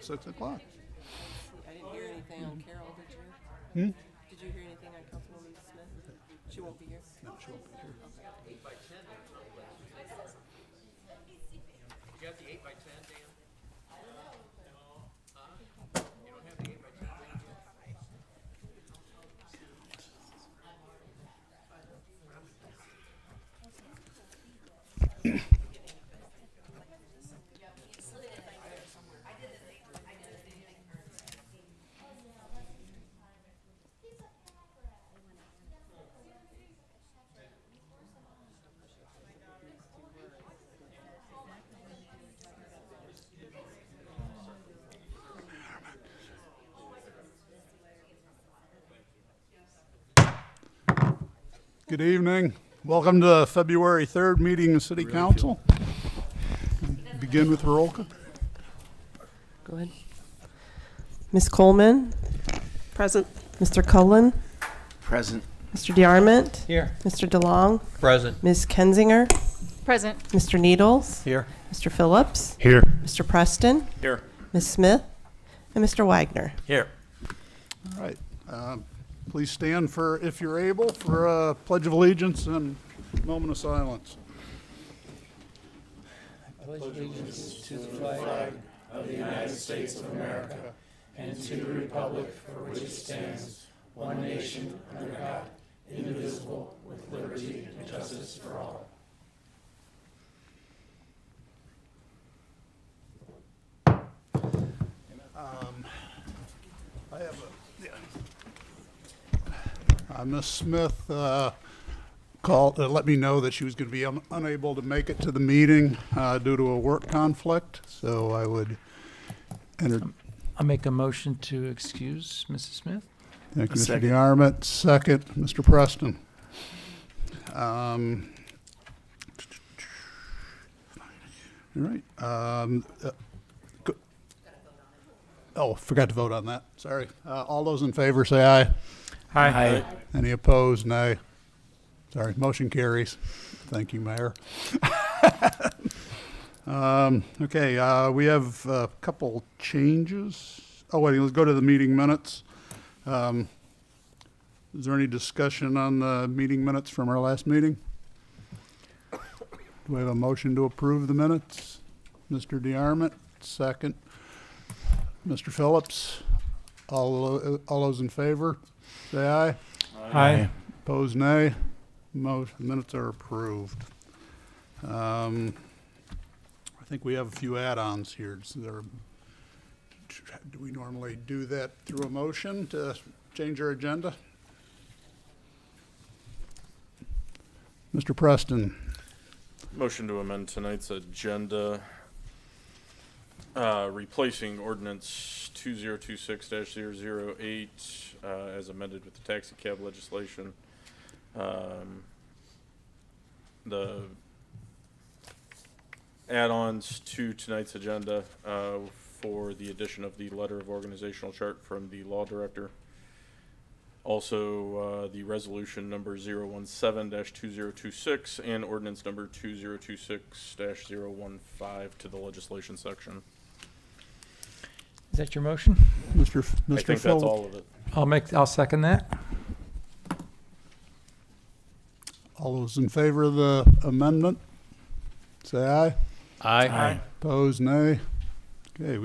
6 o'clock. I didn't hear anything on Carol, did you? Hmm? Did you hear anything on Councilwoman Smith? She won't be here. No, she won't be here. You got the 8x10, Dan? No. You don't have the 8x10, Dan? Good evening. Welcome to the February 3rd meeting of City Council. Begin with roll call. Go ahead. Ms. Coleman? Present. Mr. Cullen? Present. Mr. DeArmond? Here. Mr. DeLong? Present. Ms. Kenzinger? Present. Mr. Needles? Here. Mr. Phillips? Here. Mr. Preston? Here. Ms. Smith? And Mr. Wagner? Here. All right. Please stand for, if you're able, for a Pledge of Allegiance and a moment of silence. I have Ms. Smith called to let me know that she was going to be unable to make it to the meeting due to a work conflict. So I would enter. I'll make a motion to excuse Mrs. Smith. Thank you, Mr. Second. DeArmond. Second, Mr. Preston. All right. Forgot to vote on that. Sorry. All those in favor say aye. Hi. Any opposed? Nay. Sorry. Motion carries. Thank you, Mayor. Okay. We have a couple changes. Oh, wait. Let's go to the meeting minutes. Is there any discussion on the meeting minutes from our last meeting? Do we have a motion to approve the minutes? Mr. DeArmond, second. Mr. Phillips, all those in favor, say aye. Aye. Opposed, nay. Minutes are approved. I think we have a few add-ons here. Do we normally do that through a motion to change our agenda? Mr. Preston, Motion to amend tonight's agenda, replacing ordinance 2026-008 as amended with the taxi cab legislation. The add-ons to tonight's agenda for the addition of the letter of organizational chart from the law director. Also, the resolution number 017-2026 and ordinance number 2026-015 to the legislation section. Is that your motion? Mr. I think that's Phillips. all of it. I'll second that. All those in favor of the amendment, say aye. Aye. Opposed, nay. Okay,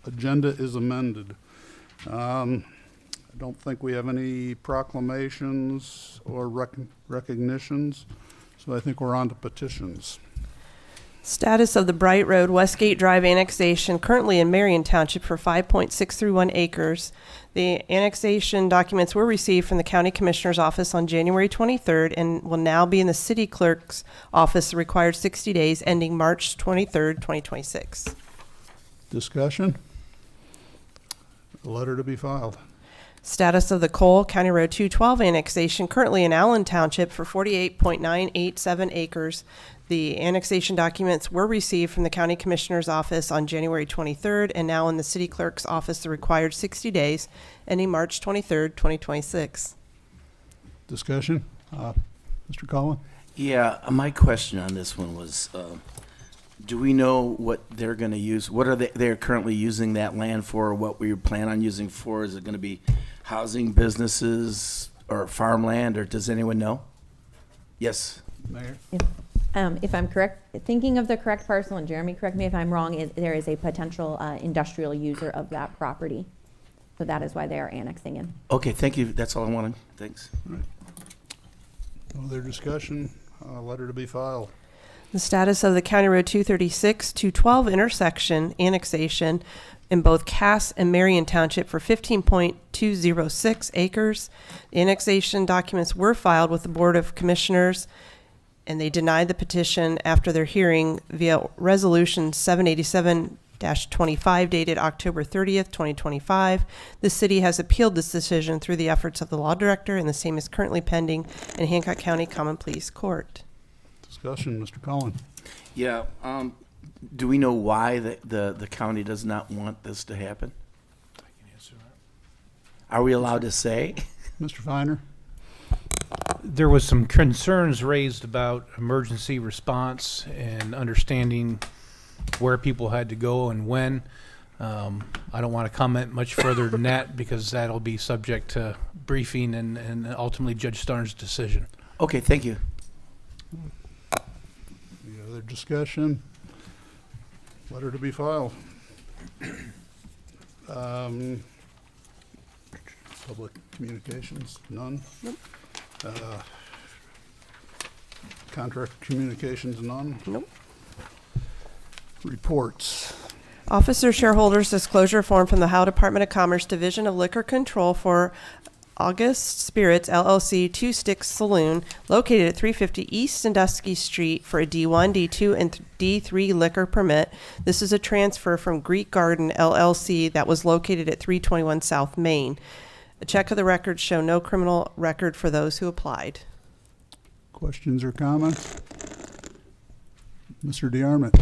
agenda is amended. I don't think we have any proclamations or recognitions, so I think we're on to petitions. Status of the Bright Road Westgate Drive annexation currently in Marion Township for 5.631 acres. The annexation documents were received from the County Commissioner's Office on January 23rd and will now be in the City Clerk's Office the required 60 days ending March 23rd, 2026. Discussion? A letter to be filed. Status of the Cole County Road 212 annexation currently in Allen Township for 48.987 acres. The annexation documents were received from the County Commissioner's Office on January 23rd and now in the City Clerk's Office the required 60 days ending March 23rd, 2026. Discussion? Mr. Collin? Yeah, my question on this one was, Do we know what they're going to use? What are they're currently using that land for, or what we plan on using for? Is it going to be housing, businesses, or farmland, or does anyone know? Yes. Mayor? If I'm correct, thinking of the correct parcel, and Jeremy, correct me if I'm wrong, there is a potential industrial user of that property. So that is why they are annexing in. Okay, thank you. That's all I wanted. Thanks. No other discussion? Letter to be filed. The status of the County Road 236, 212 intersection annexation in both Cass and Marion Township for 15.206 acres. The annexation documents were filed with the Board of Commissioners, and they denied the petition after their hearing via Resolution 787-25 dated October 30th, 2025. The city has appealed this decision through the efforts of the law director, and the same is currently pending in Hancock County Common Pleas Court. Discussion, Mr. Cullen. Yeah. Do we know why the county does not want this to happen? Are we allowed to say? Mr. Finer? There was some concerns raised about emergency response and understanding where people had to go and when. I don't want to comment much further than that because that'll be subject to briefing and ultimately Judge Starnes' decision. Okay, thank you. Any other discussion? Letter to be filed. Public communications, none. Nope. Contract communications, none. Nope. Reports. Officer shareholders disclosure form from the Ohio Department of Commerce Division of Liquor Control for August Spirits LLC Two Sticks Saloon located at 350 East Sandusky Street for a D1, D2, and D3 liquor permit. This is a transfer from Greek Garden LLC that was located at 321 South Main. A check of the records show no criminal record for those who applied. Questions or comments? Mr. DeArmond?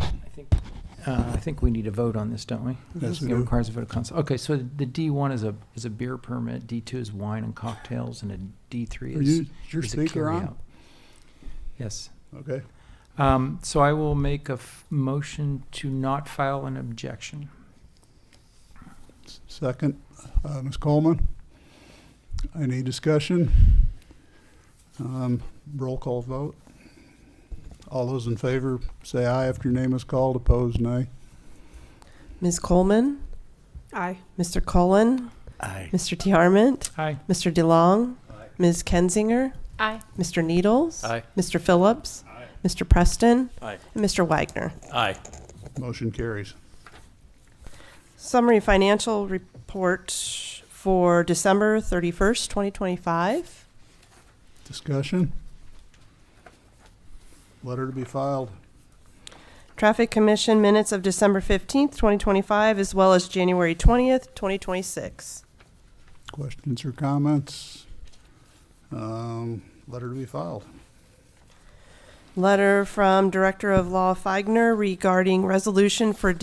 I think we need a vote on this, don't we? Yes, we It do. requires a vote of council. Okay, so the D1 is a beer permit, D2 is wine and cocktails, and a D3 is Is your is a speaker on? carryout. Yes. Okay. So I will make a motion to not file an objection. Second, Ms. Coleman. Any discussion? Roll call vote. All those in favor, say aye after your name is called. Opposed, nay. Ms. Coleman? Aye. Mr. Cullen? Aye. Mr. DeArmond? Aye. Mr. DeLong? Ms. Kenzinger? Aye. Mr. Needles? Aye. Mr. Phillips? Mr. Preston? Aye. And Mr. Wagner. Aye. Motion carries. Summary financial report for December 31st, 2025. Discussion? Letter to be filed. Traffic Commission minutes of December 15th, 2025, as well as January 20th, 2026. Questions or comments? Letter to be filed. Letter from Director of Law Fagner regarding resolution for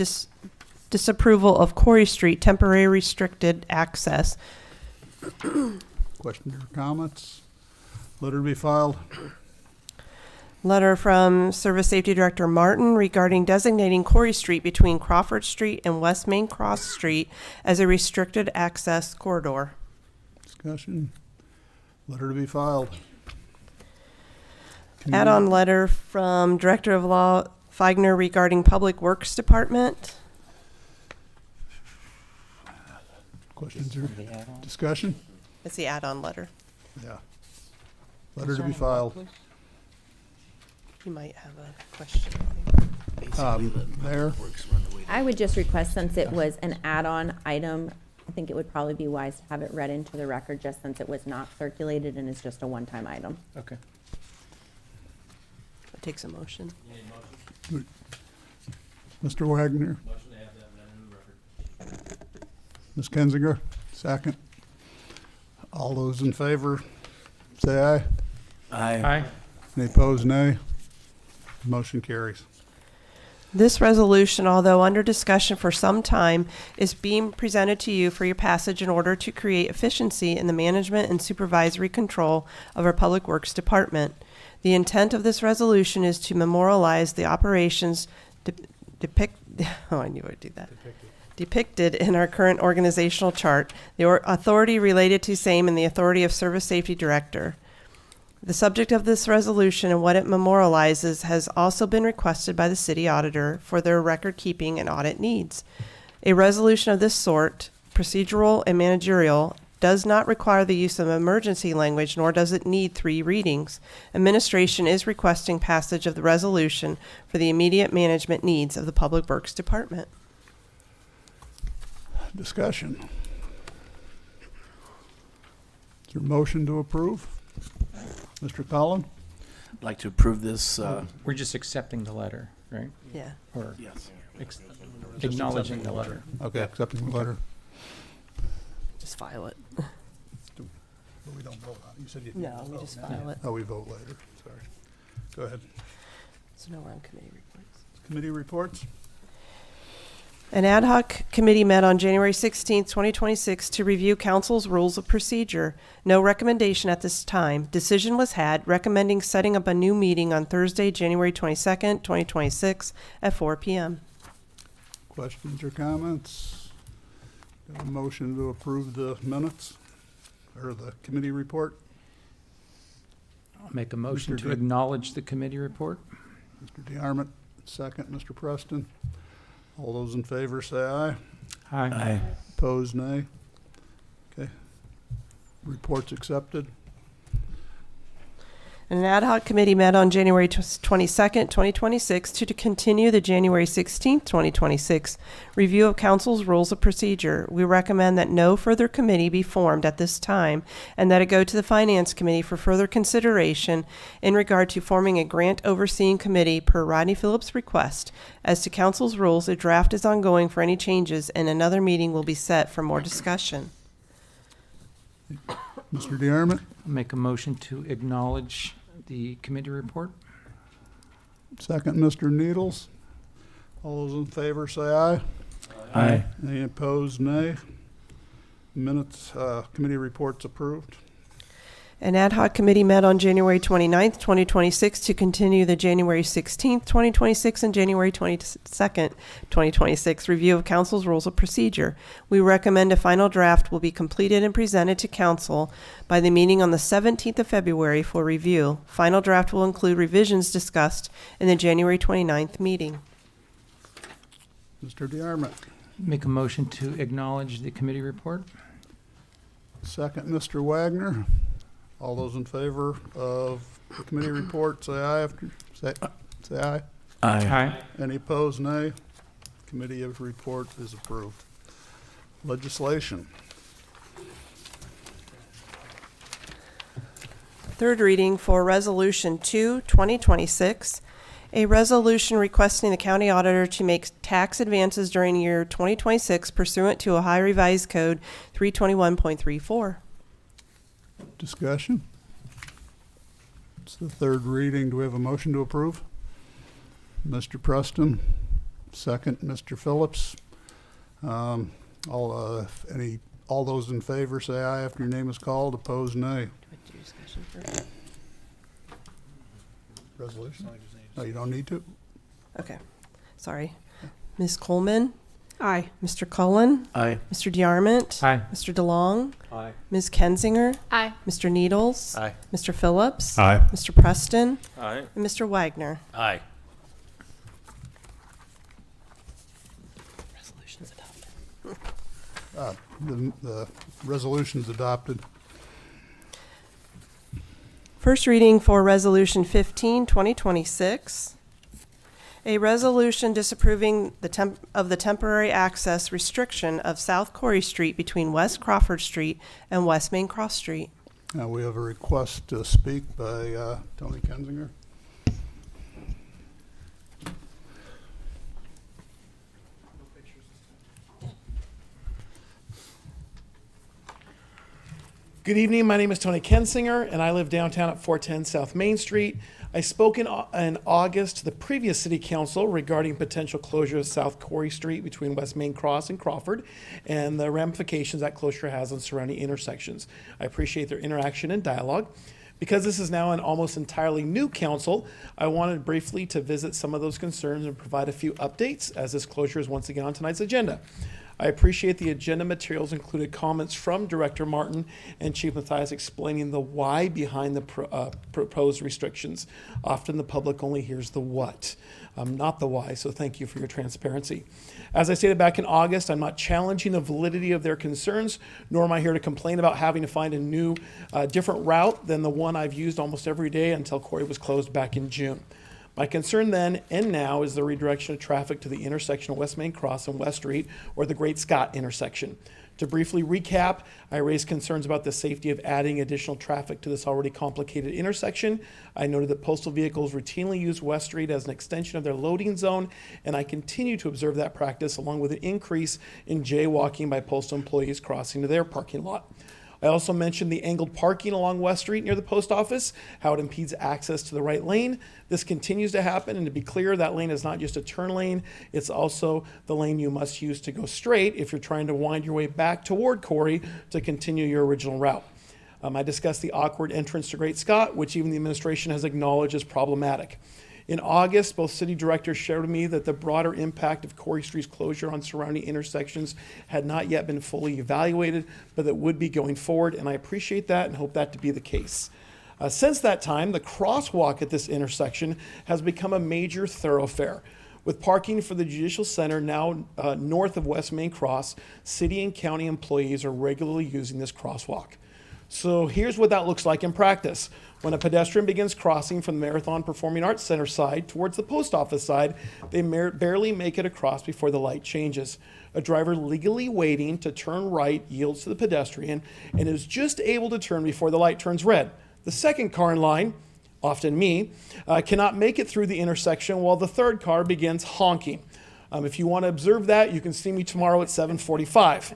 disapproval of Corey Street temporary restricted access. Questions or comments? Letter to be filed. Letter from Service Safety Director Martin regarding designating Corey Street between Crawford Street and West Main Cross Street as a restricted access corridor. Discussion? Letter to be filed. Add-on letter from Director of Law Fagner regarding Public Works Department. Questions or discussion? It's the add-on letter. Yeah. Letter to be filed. You might have a question. There. I would just request, since it was an add-on item, I think it would probably be wise to have it read into the record, just since it was not circulated and is just a one-time item. Okay. It takes a motion. Mr. Wagner? Motion to have that read in the record. Ms. Kenzinger, second. All those in favor, say aye. Aye. Aye. Any opposed, nay. Motion carries. This resolution, although under discussion for some time, is being presented to you for your passage in order to create efficiency in the management and supervisory control of our Public Works Department. The intent of this resolution is to memorialize the operations depict, oh, I knew I'd do that. Depicted in our current organizational chart, the authority related to same and the authority of Service Safety Director. The subject of this resolution and what it memorializes has also been requested by the city auditor for their record keeping and audit needs. A resolution of this sort, procedural and managerial, does not require the use of emergency language, nor does it need 3 readings. Administration is requesting passage of the resolution for the immediate management needs of the Public Works Department. Discussion. Is there a motion to approve? Mr. Collin? I'd like to approve this, We're just accepting the letter, right? Yeah. Or yes. acknowledging the letter. Okay, accepting the letter. Just file it. But we don't vote on it. You said you No, we just file it. Oh, we vote later. Sorry. Go ahead. So now we're on committee reports. Committee reports? An ad hoc committee met on January 16, 2026 to review council's rules of procedure. No recommendation at this time. Decision was had recommending setting up a new meeting on Thursday, January 22nd, 2026 at 4 p.m. Questions or comments? Got a motion to approve the minutes or the committee report? I'll make a motion Mr. to Dick. acknowledge the committee report. Mr. DeArmond, second. Mr. Preston? All those in favor say aye. Aye. Opposed, nay. Okay. Reports accepted. An ad hoc committee met on January 22nd, 2026 to continue the January 16th, 2026 review of council's rules of procedure. We recommend that no further committee be formed at this time and that it go to the Finance Committee for further consideration in regard to forming a grant overseeing committee per Rodney Phillips' request. As to council's rules, a draft is ongoing for any changes and another meeting will be set for more discussion. Mr. DeArmond, I'll make a motion to acknowledge the committee report. second. Mr. Needles. All those in favor say aye. Aye. Any opposed, nay. Minutes, committee reports approved. An ad hoc committee met on January 29th, 2026 to continue the January 16th, 2026 and January 22nd, 2026 review of council's rules of procedure. We recommend a final draft will be completed and presented to council by the meeting on the 17th of February for review. Final draft will include revisions discussed in the January 29th meeting. Mr. DeArmond, Make a motion to acknowledge the committee report. second. Mr. Wagner. All those in favor of the committee report, say aye after, say aye. Aye. Any opposed, nay. Committee of report is approved. Legislation. Third reading for Resolution 2, 2026, a resolution requesting the county auditor to make tax advances during year 2026 pursuant to Ohio Revised Code 321.34. Discussion. It's the third reading. Do we have a motion to approve? Mr. Preston, second. Mr. Phillips. All those in favor say aye after your name is called. Opposed, nay. Resolution? No, you don't need to? Okay, sorry. Ms. Coleman? Aye. Mr. Cullen? Aye. Mr. DeArmond? Aye. Mr. DeLong? Aye. Ms. Kensinger? Aye. Mr. Needles? Aye. Mr. Phillips? Aye. Mr. Preston? Aye. And Mr. Wagner? Aye. Resolution's adopted. The resolution's adopted. First reading for Resolution 15, 2026. A resolution disapproving the temporary access restriction of South Corey Street between West Crawford Street and West Main Cross Street. We have a request to speak by Tony Kensinger. Good evening. My name is Tony Kensinger, and I live downtown at 410 South Main Street. I spoke in August to the previous city council regarding potential closure of South Corey Street between West Main Cross and Crawford and the ramifications that closure has on surrounding intersections. I appreciate their interaction and dialogue. Because this is now an almost entirely new council, I wanted briefly to visit some of those concerns and provide a few updates as this closure is once again on tonight's agenda. I appreciate the agenda materials included comments from Director Martin and Chief Matthias explaining the why behind the proposed restrictions. Often the public only hears the what, not the why, so thank you for your transparency. As I stated back in August, I'm not challenging the validity of their concerns, nor am I here to complain about having to find a new, different route than the one I've used almost every day until Corey was closed back in June. My concern then and now is the redirection of traffic to the intersection of West Main Cross and West Street, or the Great Scott intersection. To briefly recap, I raised concerns about the safety of adding additional traffic to this already complicated intersection. I noted that postal vehicles routinely use West Street as an extension of their loading zone, and I continue to observe that practice along with an increase in jaywalking by postal employees crossing to their parking lot. I also mentioned the angled parking along West Street near the post office, how it impedes access to the right lane. This continues to happen, and to be clear, that lane is not just a turn lane, it's also the lane you must use to go straight if you're trying to wind your way back toward Corey to continue your original route. I discussed the awkward entrance to Great Scott, which even the administration has acknowledged is problematic. In August, both city directors shared with me that the broader impact of Corey Street's closure on surrounding intersections had not yet been fully evaluated, but that would be going forward, and I appreciate that and hope that to be the case. Since that time, the crosswalk at this intersection has become a major thoroughfare. With parking for the Judicial Center now north of West Main Cross, city and county employees are regularly using this crosswalk. So here's what that looks like in practice. When a pedestrian begins crossing from the Marathon Performing Arts Center side towards the post office side, they barely make it across before the light changes. A driver legally waiting to turn right yields to the pedestrian and is just able to turn before the light turns red. The second car in line, often me, cannot make it through the intersection while the third car begins honking. If you want to observe that, you can see me tomorrow at 7:45.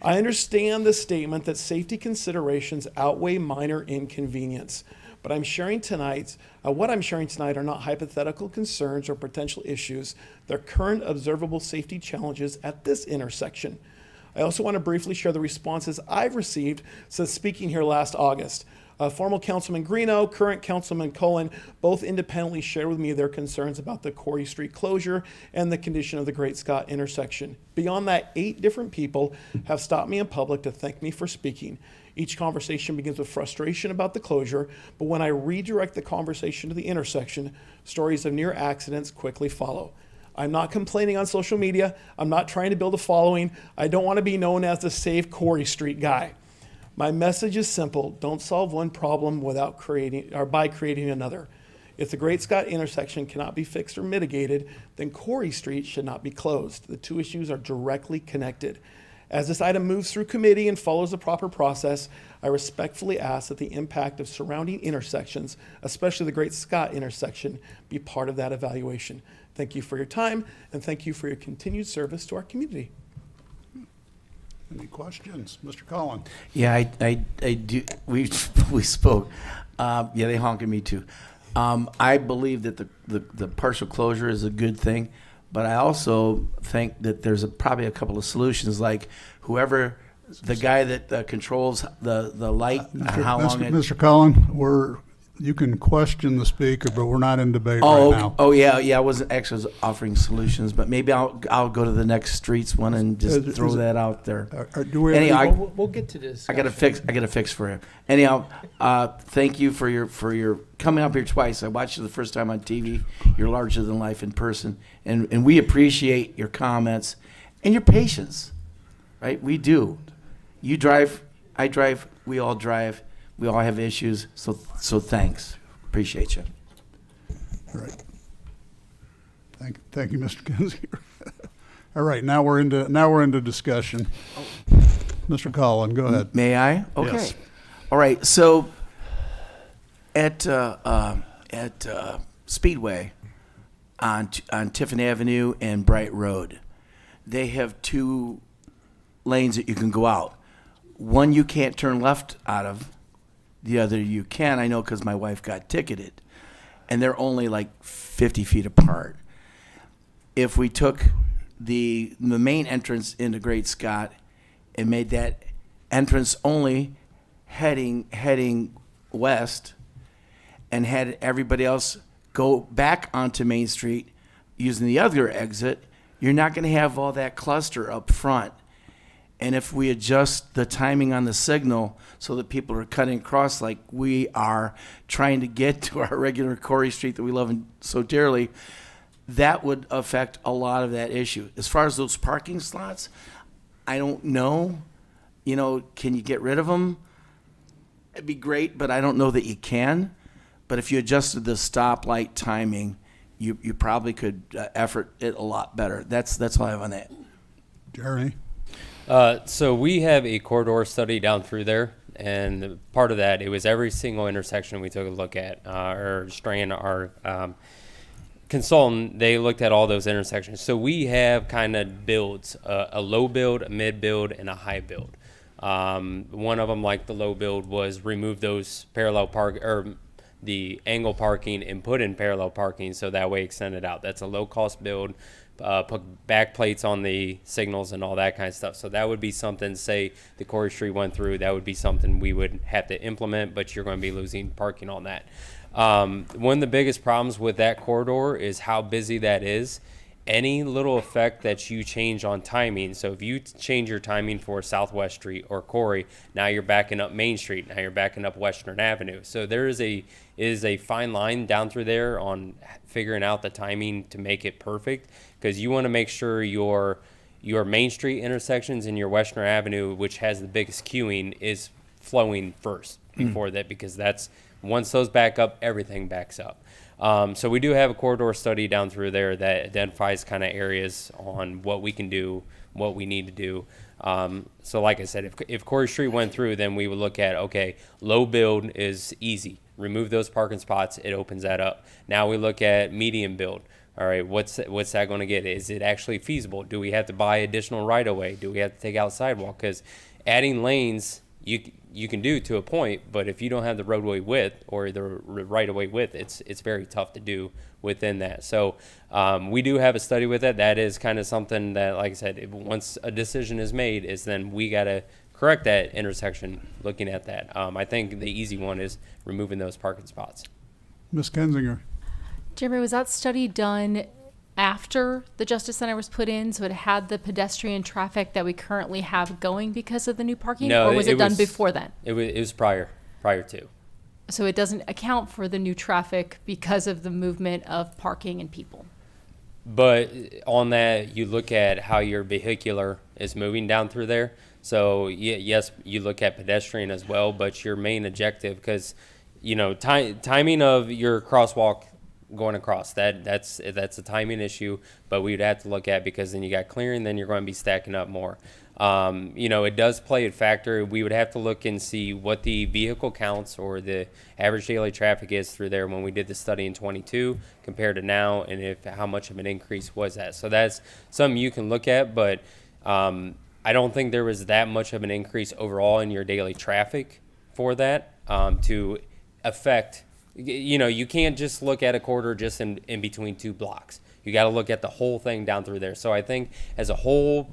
I understand the statement that safety considerations outweigh minor inconvenience, but what I'm sharing tonight are not hypothetical concerns or potential issues. They're current observable safety challenges at this intersection. I also want to briefly share the responses I've received since speaking here last August. Former Councilman Greeno, current Councilman Cullen, both independently shared with me their concerns about the Corey Street closure and the condition of the Great Scott intersection. Beyond that, 8 different people have stopped me in public to thank me for speaking. Each conversation begins with frustration about the closure, but when I redirect the conversation to the intersection, stories of near accidents quickly follow. I'm not complaining on social media. I'm not trying to build a following. I don't want to be known as the Save Corey Street guy. My message is simple. Don't solve one problem by creating another. If the Great Scott intersection cannot be fixed or mitigated, then Corey Street should not be closed. The two issues are directly connected. As this item moves through committee and follows the proper process, I respectfully ask that the impact of surrounding intersections, especially the Great Scott intersection, be part of that evaluation. Thank you for your time, and thank you for your continued service to our community. Any questions? Mr. Collin? Yeah, I do. We spoke. Yeah, they honk at me too. I believe that the partial closure is a good thing, but I also think that there's probably a couple of solutions, like whoever the guy that controls the light, how long it. Mr. Collin, you can question the speaker, but we're not in debate right now. Oh yeah. I wasn't actually offering solutions, but maybe I'll go to the next streets one and just throw that out there. Anyhow, We'll get to this. I got a fix for him. Anyhow, thank you for your coming up here twice. I watched you the first time on TV. You're larger than life in person, and we appreciate your comments and your patience. Right? We do. You drive, I drive, we all drive. We all have issues, so thanks. Appreciate you. All right. Thank you, Mr. Kinzinger. All right, now we're into discussion. Mr. Collin, go ahead. May I? Okay. Yes. All right. So at Speedway on Tiffin Avenue and Bright Road, they have 2 lanes that you can go out. One you can't turn left out of. The other you can. I know because my wife got ticketed. And they're only like 50 feet apart. If we took the main entrance into Great Scott and made that entrance only heading west and had everybody else go back onto Main Street using the other exit, you're not going to have all that cluster up front. And if we adjust the timing on the signal so that people are cutting across like we are trying to get to our regular Corey Street that we love so dearly, that would affect a lot of that issue. As far as those parking slots, I don't know. You know, can you get rid of them? It'd be great, but I don't know that you can. But if you adjusted the stoplight timing, you probably could effort it a lot better. That's all I have on that. Jeremy? So we have a corridor study down through there, and part of that, it was every single intersection we took a look at. Our Strain, our consultant, they looked at all those intersections. So we have kind of builds, a low build, a mid build, and a high build. One of them, like the low build, was remove those parallel park or the angle parking and put in parallel parking, so that way extend it out. That's a low cost build. Put back plates on the signals and all that kind of stuff. So that would be something, say the Corey Street went through, that would be something we would have to implement, but you're going to be losing parking on that. One of the biggest problems with that corridor is how busy that is. Any little effect that you change on timing, so if you change your timing for Southwest Street or Corey, now you're backing up Main Street, now you're backing up Western Avenue. So there is a fine line down through there on figuring out the timing to make it perfect, because you want to make sure your Main Street intersections and your Western Avenue, which has the biggest queuing, is flowing first before that, because that's once those back up, everything backs up. So we do have a corridor study down through there that identifies kind of areas on what we can do, what we need to do. So like I said, if Corey Street went through, then we would look at, okay, low build is easy. Remove those parking spots, it opens that up. Now we look at medium build. All right, what's that going to get? Is it actually feasible? Do we have to buy additional right-of-way? Do we have to take out sidewalk? Because adding lanes, you can do to a point, but if you don't have the roadway width or the right-of-way width, it's very tough to do within that. So we do have a study with it. That is kind of something that, like I said, once a decision is made, is then we got to correct that intersection looking at that. I think the easy one is removing those parking spots. Ms. Kensinger? Jeremy, was that study done after the Justice Center was put in, so it had the pedestrian traffic that we currently have going because of the new parking? No, or was it done before then? It was prior to. So it doesn't account for the new traffic because of the movement of parking and people. But on that, you look at how your vehicular is moving down through there. So yes, you look at pedestrian as well, but your main objective, because timing of your crosswalk going across, that's a timing issue, but we'd have to look at, because then you got clearing, then you're going to be stacking up more. It does play a factor. We would have to look and see what the vehicle counts or the average daily traffic is through there when we did the study in 22 compared to now, and how much of an increase was that. So that's something you can look at, but I don't think there was that much of an increase overall in your daily traffic for that to affect. You can't just look at a corridor just in between two blocks. You got to look at the whole thing down through there. So I think as a whole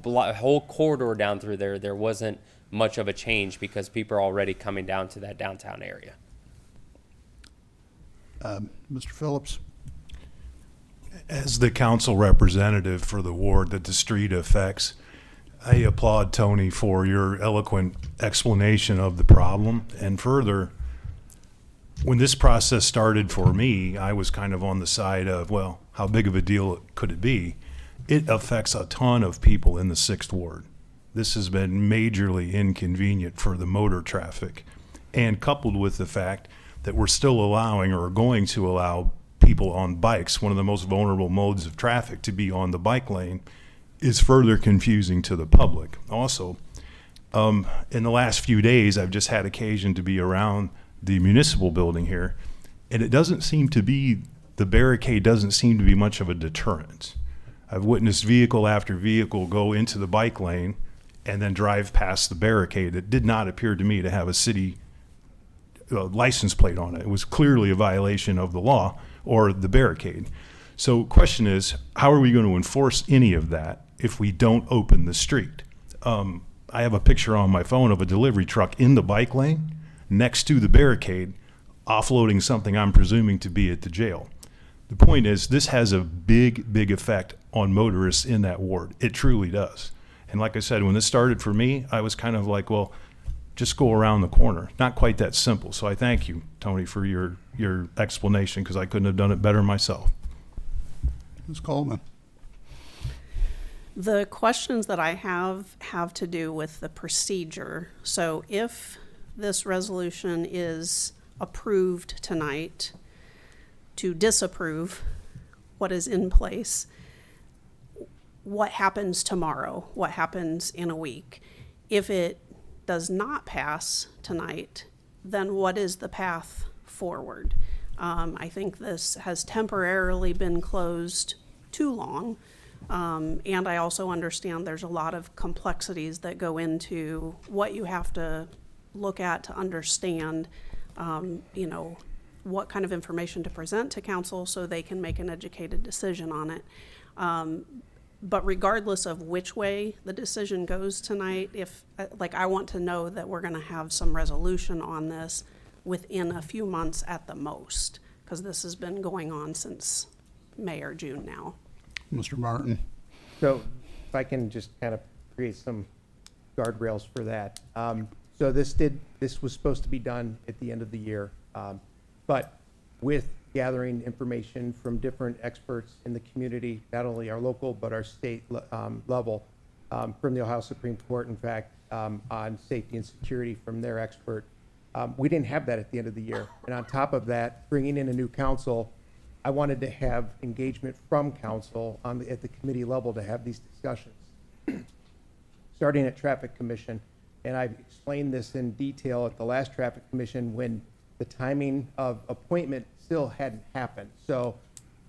corridor down through there wasn't much of a change, because people are already coming down to that downtown area. Mr. Phillips? As the council representative for the ward that the street affects, I applaud Tony for your eloquent explanation of the problem. And further, when this process started for me, I was kind of on the side of, well, how big of a deal could it be? It affects a ton of people in the 6th Ward. This has been majorly inconvenient for the motor traffic. And coupled with the fact that we're still allowing, or going to allow, people on bikes, one of the most vulnerable modes of traffic, to be on the bike lane, is further confusing to the public. Also, in the last few days, I've just had occasion to be around the municipal building here, and the barricade doesn't seem to be much of a deterrent. I've witnessed vehicle after vehicle go into the bike lane and then drive past the barricade. It did not appear to me to have a city license plate on it. It was clearly a violation of the law or the barricade. So question is, how are we going to enforce any of that if we don't open the street? I have a picture on my phone of a delivery truck in the bike lane next to the barricade, offloading something I'm presuming to be at the jail. The point is, this has a big, big effect on motorists in that ward. It truly does. And like I said, when this started for me, I was kind of like, well, just go around the corner. Not quite that simple. So I thank you, Tony, for your explanation, because I couldn't have done it better myself. Ms. Coleman? The questions that I have to do with the procedure. So if this resolution is approved tonight, to disapprove what is in place, what happens tomorrow? What happens in a week? If it does not pass tonight, then what is the path forward? I think this has temporarily been closed too long. And I also understand there's a lot of complexities that go into what you have to look at to understand, what kind of information to present to council so they can make an educated decision on it. But regardless of which way the decision goes tonight, I want to know that we're going to have some resolution on this within a few months at the most, because this has been going on since May or June now. Mr. Martin? So if I can just kind of create some guardrails for that. So this was supposed to be done at the end of the year, but with gathering information from different experts in the community, not only our local but our state level, from the Ohio Supreme Court, in fact, on safety and security from their expert. We didn't have that at the end of the year. And on top of that, bringing in a new council, I wanted to have engagement from council at the committee level to have these discussions. Starting at Traffic Commission, and I've explained this in detail at the last Traffic Commission when the timing of appointment still hadn't happened. So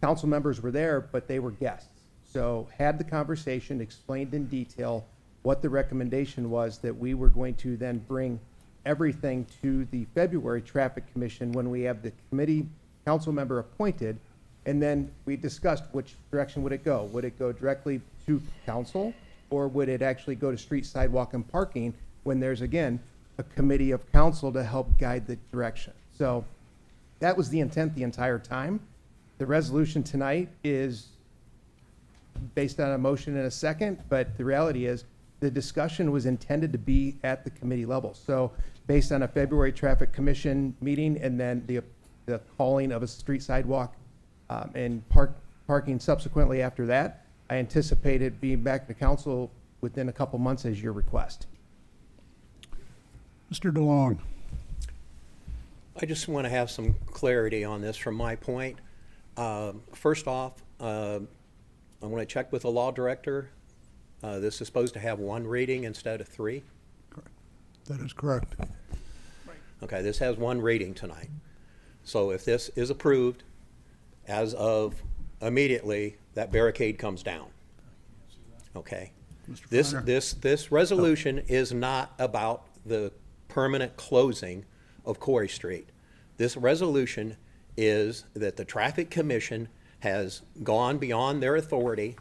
council members were there, but they were guests. So had the conversation, explained in detail what the recommendation was, that we were going to then bring everything to the February Traffic Commission when we have the committee council member appointed, and then we discussed which direction would it go. Would it go directly to council, or would it actually go to street, sidewalk, and parking when there's, again, a committee of council to help guide the direction? So that was the intent the entire time. The resolution tonight is based on a motion and a second, but the reality is the discussion was intended to be at the committee level. So based on a February Traffic Commission meeting and then the calling of a street, sidewalk, and parking subsequently after that, I anticipated being back to council within a couple months as your request. Mr. DeLong? I just want to have some clarity on this from my point. First off, I want to check with the law director. This is supposed to have one reading instead of three. That is correct. Okay, this has one reading tonight. So if this is approved, as of immediately, that barricade comes down. Okay. This resolution is not about the permanent closing of Corey Street. This resolution is that the Traffic Commission has gone beyond their authority.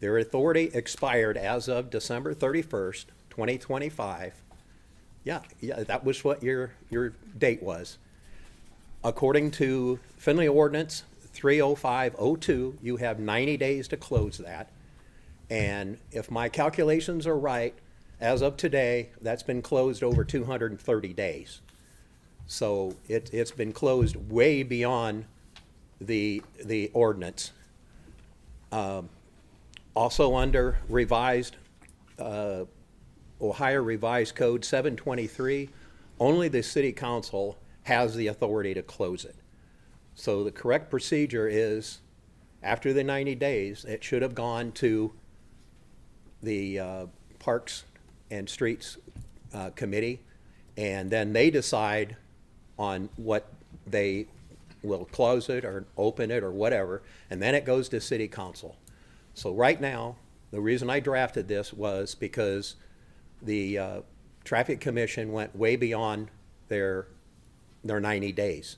Their authority expired as of December 31st, 2025. Yeah, that was what your date was. According to Findlay Ordinance 30502, you have 90 days to close that. And if my calculations are right, as of today, that's been closed over 230 days. So it's been closed way beyond the ordinance. Also under revised, Ohio Revised Code 723, only the city council has the authority to close it. So the correct procedure is, after the 90 days, it should have gone to the Parks and Streets Committee, and then they decide on what they will close it or open it or whatever, and then it goes to city council. So right now, the reason I drafted this was because the Traffic Commission went way beyond their 90 days.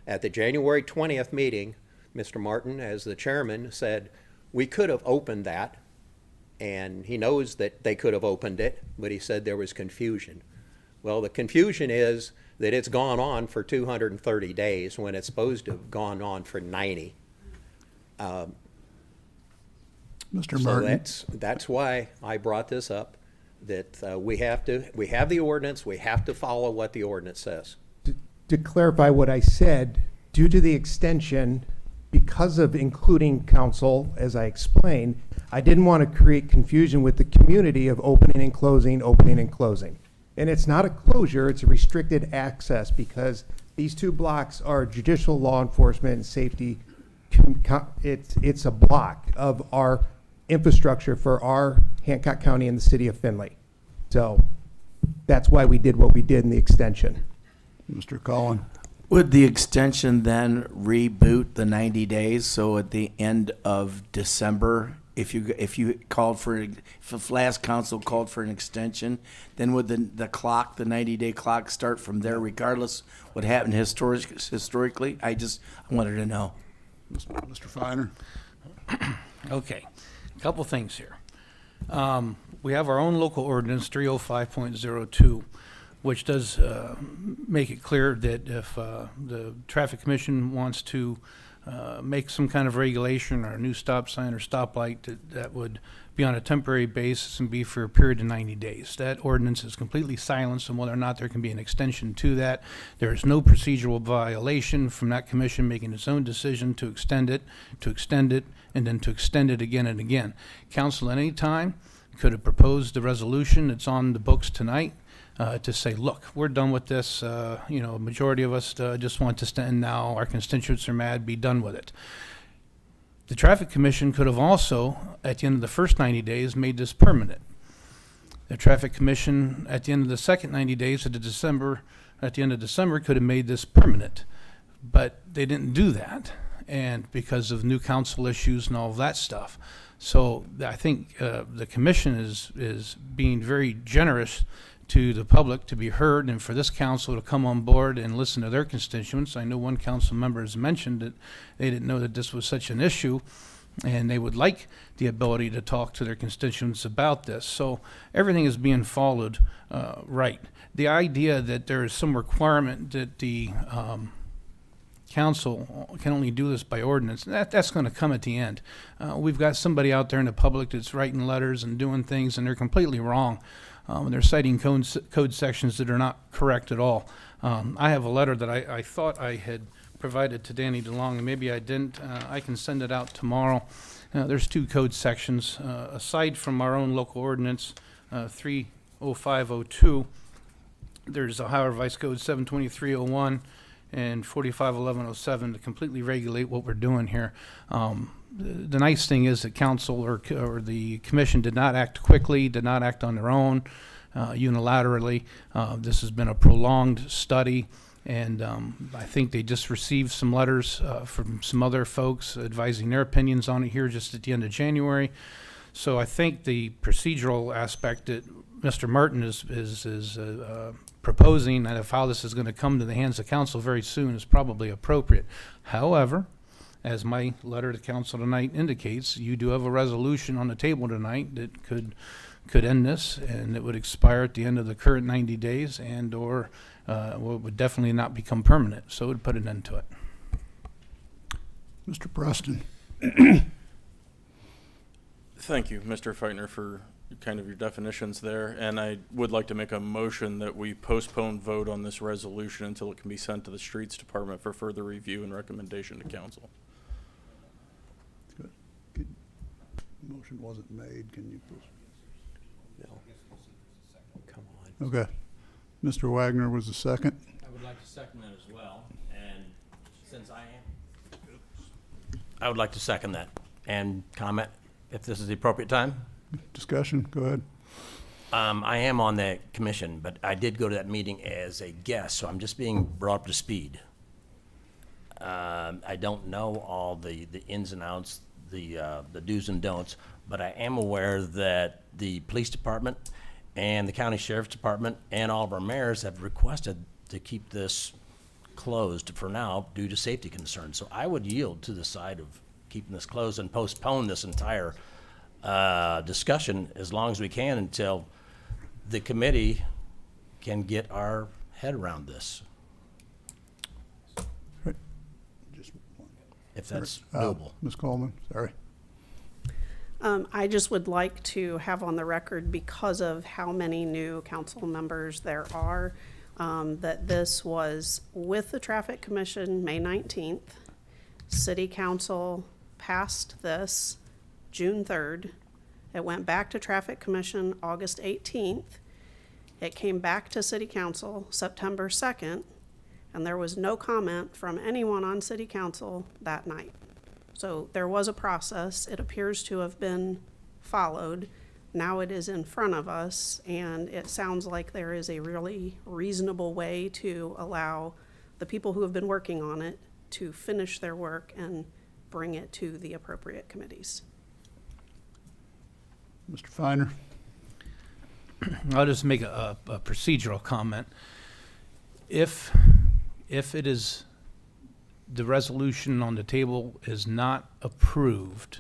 At the January 20th meeting, Mr. Martin, as the chairman, said we could have opened that, and he knows that they could have opened it, but he said there was confusion. Well, the confusion is that it's gone on for 230 days when it's supposed to have gone on for 90. Mr. So Martin? that's why I brought this up, that we have the ordinance, we have to follow what the ordinance says. To clarify what I said, due to the extension, because of including council, as I explained, I didn't want to create confusion with the community of opening and closing, opening and closing. And it's not a closure, it's a restricted access, because these two blocks are judicial law enforcement and safety. It's a block of our infrastructure for our Hancock County and the city of Findlay. So that's why we did what we did in the extension. Mr. Collin? Would the extension then reboot the 90 days? So at the end of December, if you called for, if last council called for an extension, then would the 90-day clock start from there, regardless what happened historically? I wanted to know. Mr. Feiner? Okay, a couple things here. We have our own local ordinance, 305.02, which does make it clear that if the Traffic Commission wants to make some kind of regulation or a new stop sign or stoplight, that would be on a temporary basis and be for a period of 90 days. That ordinance is completely silenced on whether or not there can be an extension to that. There is no procedural violation from that commission making its own decision to extend it, and then to extend it again and again. Council at any time could have proposed the resolution that's on the books tonight to say, look, we're done with this. A majority of us just want to stand now. Our constituents are mad. Be done with it. The Traffic Commission could have also, at the end of the first 90 days, made this permanent. The Traffic Commission, at the end of the second 90 days, at the end of December, could have made this permanent. But they didn't do that, and because of new council issues and all of that stuff. So I think the commission is being very generous to the public to be heard, and for this council to come on board and listen to their constituents. I know one council member has mentioned that they didn't know that this was such an issue, and they would like the ability to talk to their constituents about this. So everything is being followed right. The idea that there is some requirement that the council can only do this by ordinance, that's going to come at the end. We've got somebody out there in the public that's writing letters and doing things, and they're completely wrong. They're citing code sections that are not correct at all. I have a letter that I thought I had provided to Danny DeLong, and maybe I didn't. I can send it out tomorrow. There's two code sections. Aside from our own local ordinance, 30502, there's Ohio Revised Code 72301 and 451107 to completely regulate what we're doing here. The nice thing is that council or the commission did not act quickly, did not act on their own, unilaterally. This has been a prolonged study, and I think they just received some letters from some other folks advising their opinions on it here just at the end of January. So I think the procedural aspect that Mr. Martin is proposing, and of how this is going to come to the hands of council very soon, is probably appropriate. However, as my letter to council tonight indicates, you do have a resolution on the table tonight that could end this, and it would expire at the end of the current 90 days, and or would definitely not become permanent. So it would put an end to it. Mr. Preston? Thank you, Mr. Feitner, for kind of your definitions there. And I would like to make a motion that we postpone vote on this resolution until it can be sent to the Streets Department for further review and recommendation to council. Motion wasn't made. Can you please? No. Come on. Okay. Mr. Wagner was the second. I would like to second that as well, and since I would like to second that and comment if this is the appropriate time. Discussion, go ahead. I am on the commission, but I did go to that meeting as a guest, so I'm just being brought up to speed. I don't know all the ins and outs, the do's and don'ts, but I am aware that the police department and the county sheriff's department and all of our mayors have requested to keep this closed for now due to safety concerns. So I would yield to the side of keeping this closed and postpone this entire discussion as long as we can until the committee can get our head around this, if that's doable. Ms. Coleman, sorry. I just would like to have on the record, because of how many new council members there are, that this was with the Traffic Commission May 19th. City Council passed this June 3rd. It went back to Traffic Commission August 18th. It came back to City Council September 2nd, and there was no comment from anyone on City Council that night. So there was a process. It appears to have been followed. Now it is in front of us, and it sounds like there is a really reasonable way to allow the people who have been working on it to finish their work and bring it to the appropriate committees. Mr. Finer? I'll just make a procedural comment. If it is, the resolution on the table is not approved,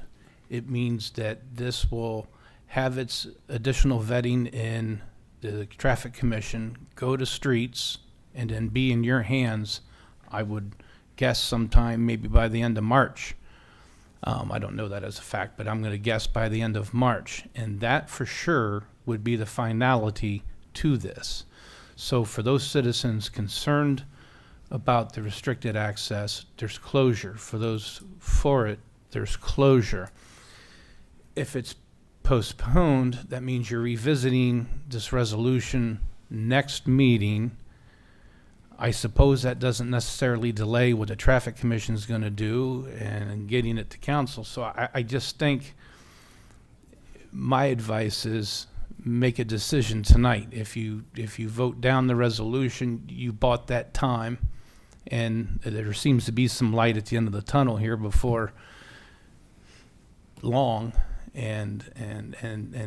it means that this will have its additional vetting in the Traffic Commission, go to streets, and then be in your hands, I would guess sometime maybe by the end of March. I don't know that as a fact, but I'm going to guess by the end of March. And that for sure would be the finality to this. So for those citizens concerned about the restricted access, there's closure. For those for it, there's closure. If it's postponed, that means you're revisiting this resolution next meeting. I suppose that doesn't necessarily delay what the Traffic Commission is going to do and getting it to council. So I just think my advice is make a decision tonight. If you vote down the resolution, you bought that time, and there seems to be some light at the end of the tunnel here before long, and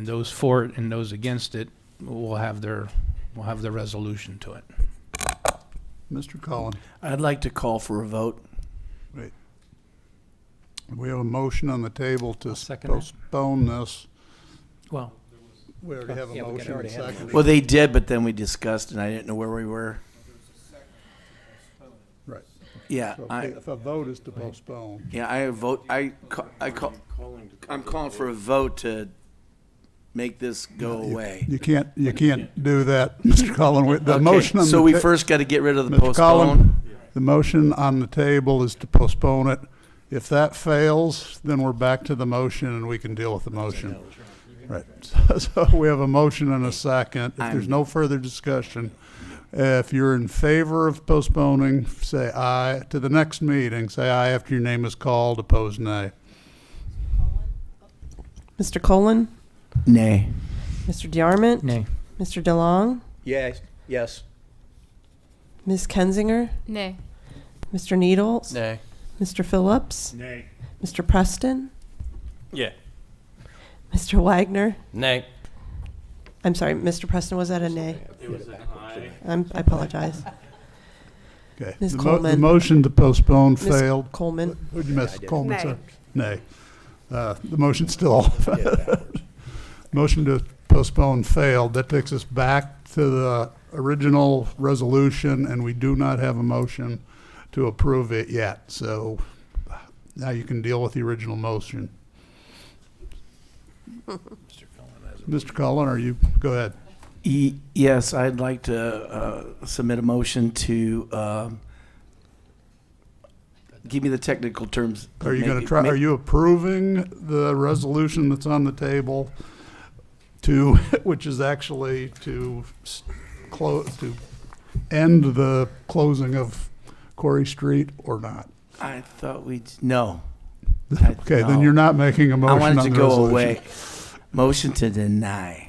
those for it and those against it will have their resolution to it. Mr. Cullen? I'd like to call for a vote. Wait. We have a motion on the table to second that. postpone this. Well, We already have a Yeah, we motion already and have a second. Well, they did, but then we discussed, and I didn't know where we were. Right. Yeah, So I, if a vote is to postpone, I'm calling for a vote to make this go away. you can't do that, Mr. Cullen. The Okay, motion on the so we ta- first got to get rid of the Mr. Cullen, postpone. the motion on the table is to postpone it. If that fails, then we're back to the motion and we can deal with the motion. Right. So we have a motion and a second. If there's no further discussion, if you're in favor of postponing, say aye. To the next meeting, say aye after your name is called. Opposed, nay. Mr. Colon, Nay. Mr. DeArmond, nay. Mr. DeLong, Yes, yes. Ms. Kensinger, Nay. Mr. Needles, Nay. Mr. Phillips, Nay. Mr. Preston, Yeah. Mr. Wagner. Nay. I'm sorry, Mr. Preston, was that a nay? It was an aye. I apologize. Okay. Ms. The Coleman. motion to postpone Ms. failed. Coleman, Who'd you miss? did. Coleman, Nay. sir? Nay. The motion still, motion to postpone failed. That takes us back to the original resolution, and we do not have a motion to approve it yet. So now you can deal with the original motion. Mr. Cullen, go ahead. Yes, I'd like to submit a motion to give me the technical terms. Are you going to try, are you approving the resolution that's on the table to, which is actually to to end the closing of Quarry Street or not? I thought no. Okay, then you're not making a I motion on wanted the to go resolution. away. Motion to deny.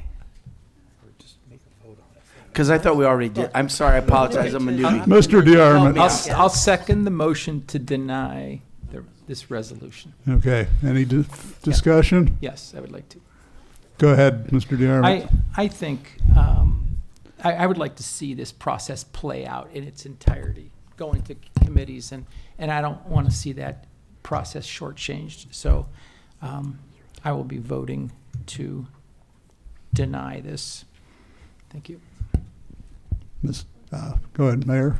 Because I thought we already did. I'm sorry, I apologize, I'm a newbie. Mr. DeArmond. I'll second the motion to deny this resolution. Okay, any discussion? Yes, I would like to. Go ahead, Mr. DeArmond. I think I would like to see this process play out in its entirety, going to committees, and I don't want to see that process shortchanged. So I will be voting to deny this. Thank you. Go ahead, Mayor.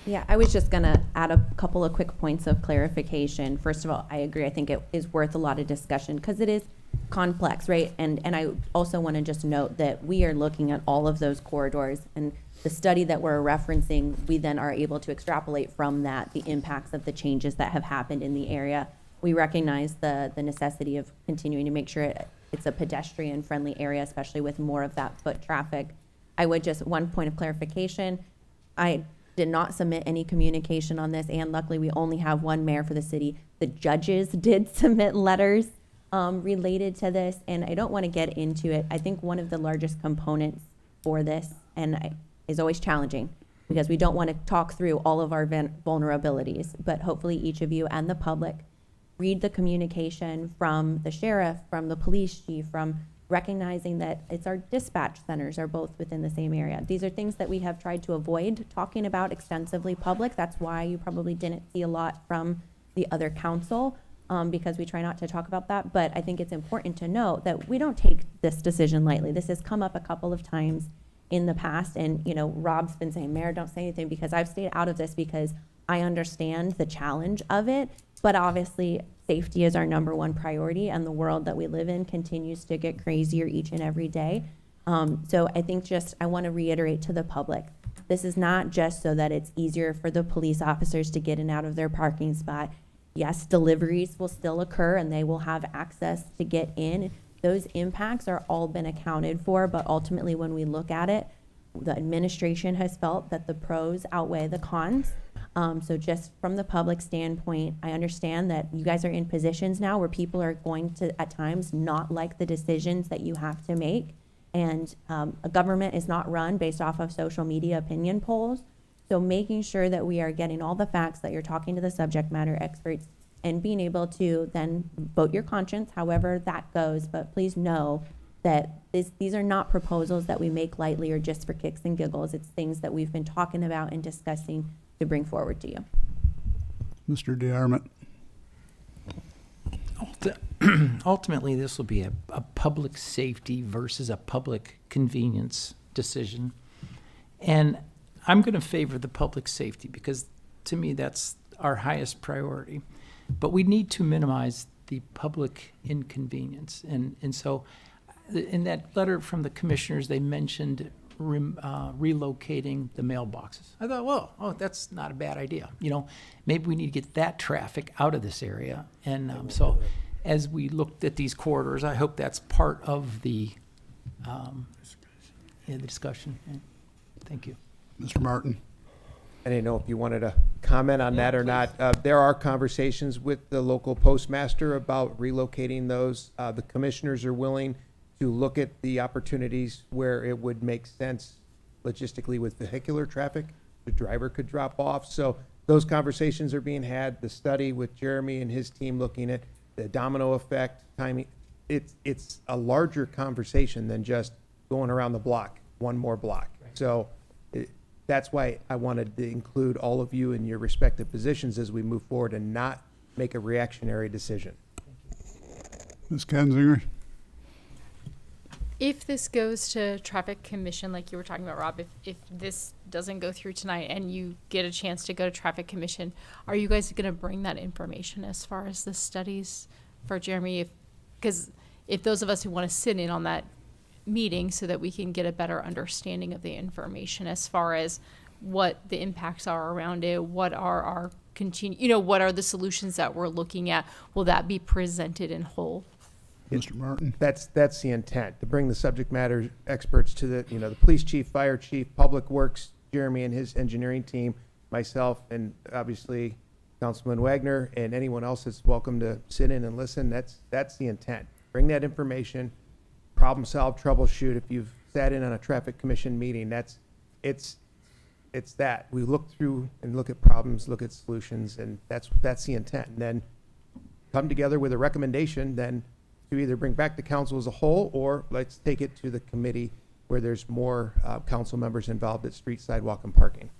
Yeah, I was just going to add a couple of quick points of clarification. First of all, I agree. I think it is worth a lot of discussion because it is complex, right? And I also want to just note that we are looking at all of those corridors, and the study that we're referencing, we then are able to extrapolate from that the impacts of the changes that have happened in the area. We recognize the necessity of continuing to make sure it's a pedestrian-friendly area, especially with more of that foot traffic. I would just, one point of clarification, I did not submit any communication on this, and luckily we only have one mayor for the city. The judges did submit letters related to this, and I don't want to get into it. I think one of the largest components for this, is always challenging, because we don't want to talk through all of our vulnerabilities, but hopefully each of you and the public read the communication from the sheriff, from the police chief, from recognizing that it's our dispatch centers are both within the same area. These are things that we have tried to avoid talking about extensively public. That's why you probably didn't see a lot from the other council, because we try not to talk about that. But I think it's important to note that we don't take this decision lightly. This has come up a couple of times in the past, and Rob's been saying, Mayor, don't say anything, because I've stayed out of this because I understand the challenge of it. But obviously, safety is our number one priority, and the world that we live in continues to get crazier each and every day. So I think I want to reiterate to the public, this is not just so that it's easier for the police officers to get in and out of their parking spot. Yes, deliveries will still occur, and they will have access to get in. Those impacts are all been accounted for, but ultimately when we look at it, the administration has felt that the pros outweigh the cons. So just from the public standpoint, I understand that you guys are in positions now where people are going to, at times, not like the decisions that you have to make. And a government is not run based off of social media opinion polls. So making sure that we are getting all the facts, that you're talking to the subject matter experts, and being able to then vote your conscience, however that goes. But please know that these are not proposals that we make lightly or just for kicks and giggles. It's things that we've been talking about and discussing to bring forward to you. Mr. DeArmond. Ultimately, this will be a public safety versus a public convenience decision. And I'm going to favor the public safety because, to me, that's our highest priority. But we need to minimize the public inconvenience. And so in that letter from the commissioners, they mentioned relocating the mailboxes. I thought, that's not a bad idea. Maybe we need to get that traffic out of this area. And so as we looked at these corridors, I hope that's part of the discussion. Thank you. Mr. Martin. I didn't know if you wanted to comment on that or not. There are conversations with the local postmaster about relocating those. The commissioners are willing to look at the opportunities where it would make sense logistically with vehicular traffic. The driver could drop off. So those conversations are being had. The study with Jeremy and his team looking at the domino effect, timing. It's a larger conversation than just going around the block, one more block. Right. So that's why I wanted to include all of you in your respective positions as we move forward and not make a reactionary decision. Ms. Kensinger. If this goes to traffic commission, like you were talking about, Rob, if this doesn't go through tonight and you get a chance to go to traffic commission, are you guys going to bring that information as far as the studies for Jeremy? Because if those of us who want to sit in on that meeting so that we can get a better understanding of the information as far as what the impacts are around it, what are our what are the solutions that we're looking at, will that be presented in whole? Mr. Martin. That's the intent, to bring the subject matter experts to the police chief, fire chief, public works, Jeremy and his engineering team, myself, and obviously Councilman Wagner, and anyone else that's welcome to sit in and listen. That's the intent. Bring that information, problem solve, troubleshoot. If you've sat in on a traffic commission meeting, it's that. We look through and look at problems, look at solutions, and that's the intent. And then come together with a recommendation then to either bring back to council as a whole, or let's take it to the committee where there's more council members involved at street, sidewalk, and parking.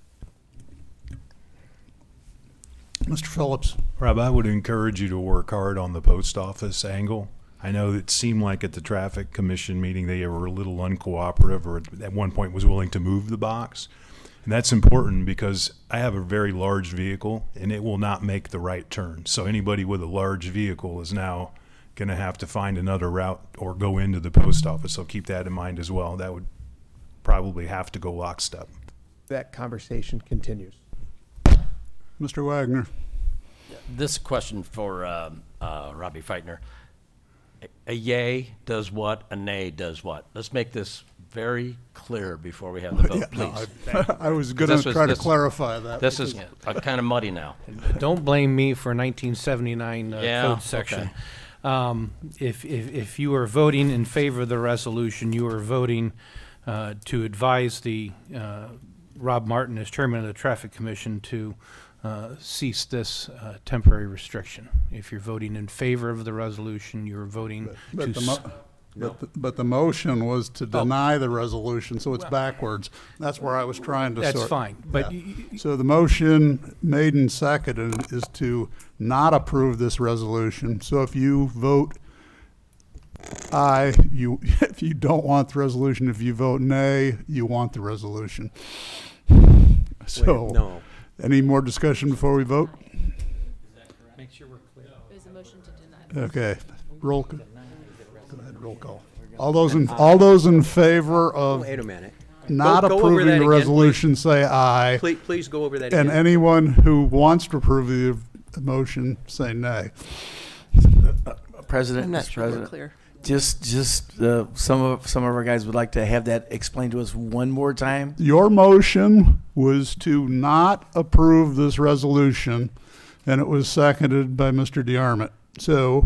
Mr. Phillips. Rob, I would encourage you to work hard on the post office angle. I know it seemed like at the traffic commission meeting, they were a little uncooperative, or at one point was willing to move the box. And that's important because I have a very large vehicle and it will not make the right turn. So anybody with a large vehicle is now going to have to find another route or go into the post office. So keep that in mind as well. That would probably have to go lockstep. That conversation continues. Mr. Wagner? This question for Robbie Feitner. A yay does what, a nay does what? Let's make this very clear before we have the vote, please. I was going to try to clarify that. This is kind of muddy now. Don't blame me for 1979 Yeah, code section. If you are voting in favor of the resolution, you are voting to advise the Rob Martin as chairman of the Traffic Commission to cease this temporary restriction. If you're voting in favor of the resolution, you're voting But the motion was to deny the resolution, so it's backwards. That's where I was trying to sort. That's fine, but So the motion made and seconded is to not approve this resolution. So if you vote aye, if you don't want the resolution, if you vote nay, you want the resolution. So, No. any more discussion before we vote? Make sure we're clear. It was a motion to deny. Okay, roll. Go ahead, roll call. All those in favor of Wait a minute. not Go over approving that the again, resolution, say aye. Please go over that And again. anyone who wants to approve the motion, say nay. President, I'm not Mr. sure we're President, clear. just some of our guys would like to have that explained to us one more time. Your motion was to not approve this resolution, and it was seconded by Mr. DeArmond. So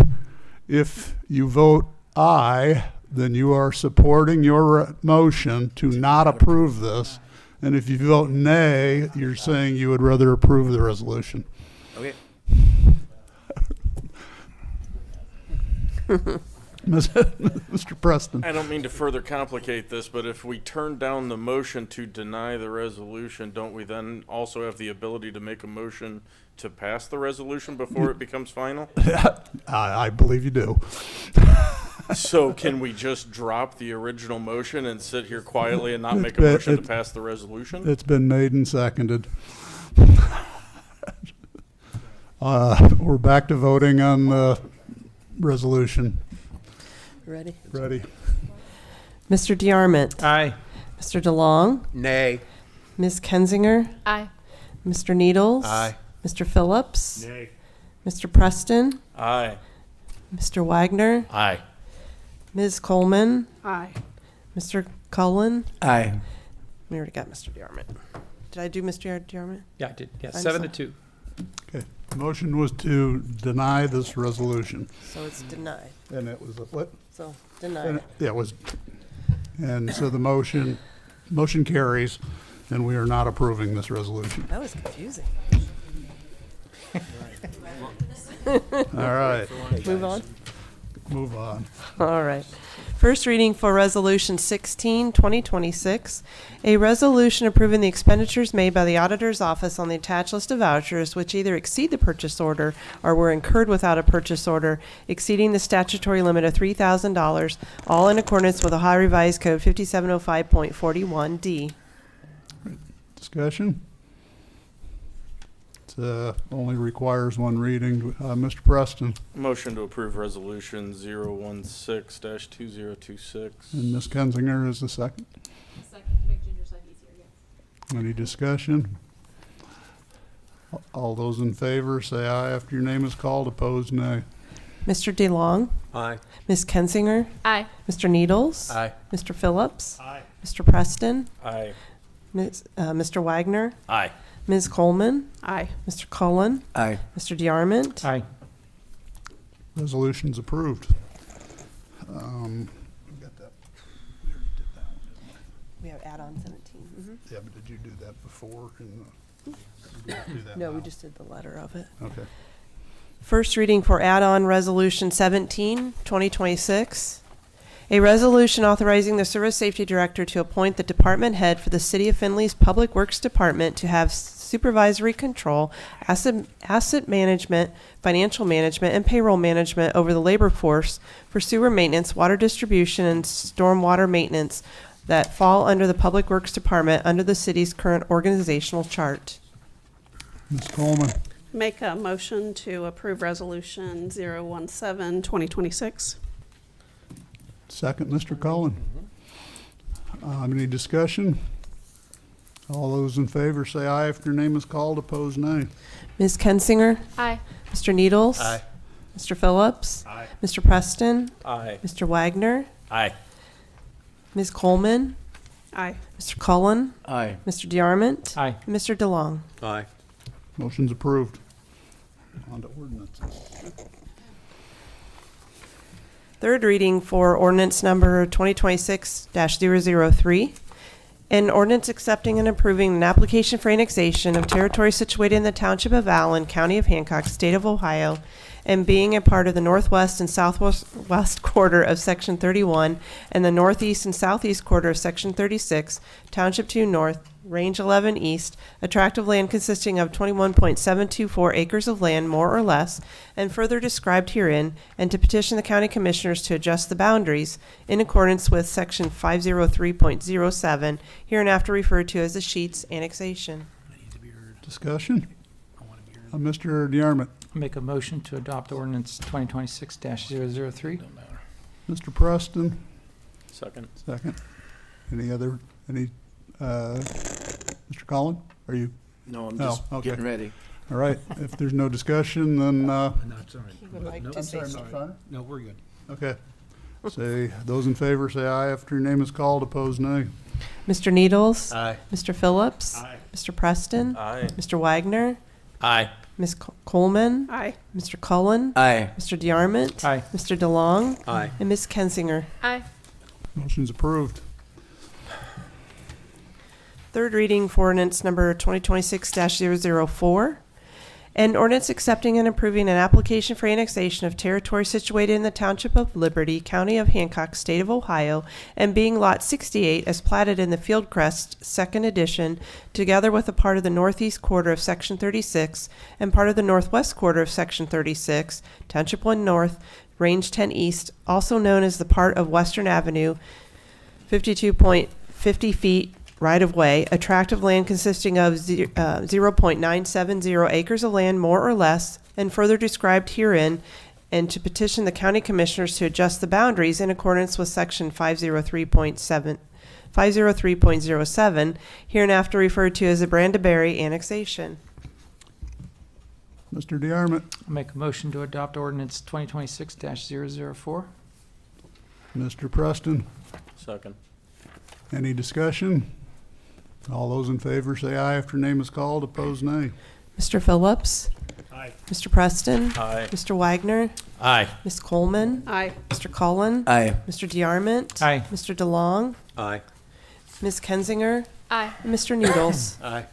if you vote aye, then you are supporting your motion to not approve this. And if you vote nay, you're saying you would rather approve the resolution. Okay. Mr. Preston. I don't mean to further complicate this, but if we turn down the motion to deny the resolution, don't we then also have the ability to make a motion to pass the resolution before it becomes final? I believe you do. So can we just drop the original motion and sit here quietly and not make a motion to pass the resolution? It's been made and seconded. We're back to voting on the resolution. Ready? Ready? Mr. DeArmond? aye. Mr. DeLong? Nay. Ms. Kensinger? Aye. Mr. Needles? Aye. Mr. Phillips? Nay. Mr. Preston? Aye. Mr. Wagner? Aye. Ms. Coleman? Aye. Mr. Cullen? Aye. We already got Mr. DeArmond. Did I do Mr. DeArmond? Yeah, I did. Yeah, I'm 7-2. Okay. The motion was to deny this resolution. So it's denied. And it was a what? So denied. Yeah, it was. And so the motion carries, and we are not approving this resolution. That was confusing. All right, Move on. move on. All right. First reading for Resolution 16, 2026, a resolution approving the expenditures made by the Auditor's Office on the attached list of vouchers which either exceed the purchase order or were incurred without a purchase order, exceeding the statutory limit of $3,000, all in accordance with Ohio Revised Code 5705.41D. Discussion? It only requires one reading. Mr. Preston Motion to approve resolution 016-2026. and Ms. Kensinger is the second. Second, to make Ginger's life easier, yes. Any discussion? All those in favor, say aye after your name is called. Opposed, nay. Mr. DeLong? Aye. Ms. Kensinger? Aye. Mr. Needles? Aye. Mr. Phillips? Aye. Mr. Preston? Aye. Mr. Wagner? Aye. Ms. Coleman? Aye. Mr. Cullen? Aye. Mr. DeArmond? Aye. Resolution's approved. We got that. We already did that one, didn't We have add-on 17. we? Yeah, but did you do that before? Did you do that No, we now? just did the letter of it. Okay. First reading for add-on Resolution 17, 2026. A resolution authorizing the Service Safety Director to appoint the department head for the City of Findlay's Public Works Department to have supervisory control, asset management, financial management, and payroll management over the labor force for sewer maintenance, water distribution, and stormwater maintenance that fall under the Public Works Department under the city's current organizational chart. Ms. Coleman, Make a motion to approve Resolution 017-2026. second, Mr. Cullen. Any discussion? All those in favor say aye if your name is called. Opposed, nay. Ms. Kensinger? Aye. Mr. Needles? Aye. Mr. Phillips? Aye. Mr. Preston? Aye. Mr. Wagner? Aye. Ms. Coleman? Aye. Mr. Cullen? Aye. Mr. DeArmond? Aye. And Mr. DeLong? Aye. Motion's approved. On to ordinances. Third reading for ordinance number 2026-003. An ordinance accepting and approving an application for annexation of territory situated in the Township of Allen, County of Hancock, State of Ohio, and being a part of the northwest and southwest quarter of Section 31 and the northeast and southeast quarter of Section 36, Township 2 North, Range 11 East, a tract of land consisting of 21.724 acres of land, more or less, and further described herein, and to petition the county commissioners to adjust the boundaries in accordance with Section 503.07, hereinafter referred to as the Sheets Annexation. Discussion? Mr. DeArmond. Make a motion to adopt ordinance 2026-003. Mr. Preston, Second. second. Mr. Cullen, are you? No, I'm Oh, just okay. getting ready. All right, if there's no discussion, then, No, it's all right. He would like No, to I'm say sorry, something. Mr. Finer. No, we're good. okay. Say, those in favor say aye after your name is called. Opposed, nay. Mr. Needles? Aye. Mr. Phillips? Aye. Mr. Preston? Aye. Mr. Wagner? Aye. Ms. Coleman? Aye. Mr. Cullen? Aye. Mr. DeArmond? Aye. Mr. DeLong? Aye. And Ms. Kensinger. Aye. Motion's approved. Third reading for ordinance number 2026-004. An ordinance accepting and approving an application for annexation of territory situated in the Township of Liberty, County of Hancock, State of Ohio, and being Lot 68 as platted in the Fieldcrest Second Edition, together with a part of the northeast quarter of Section 36 and part of the northwest quarter of Section 36, Township 1 North, Range 10 East, also known as the part of Western Avenue, 52.50 feet right-of-way, a tract of land consisting of 0.970 acres of land, more or less, and further described herein, and to petition the county commissioners to adjust the boundaries in accordance with Section 503.07, hereinafter referred to as the Brandaberry Annexation. Mr. DeArmond. Make a motion to adopt ordinance 2026-004. Mr. Preston. Second. Any discussion? All those in favor say aye after name is called. Opposed, nay. Mr. Phillips? Aye. Mr. Preston? Aye. Mr. Wagner? Aye. Ms. Coleman? Aye. Mr. Cullen? Aye. Mr. DeArmond? Aye. Mr. DeLong? Aye. Ms. Kensinger? Aye. And Mr. Needles? Aye.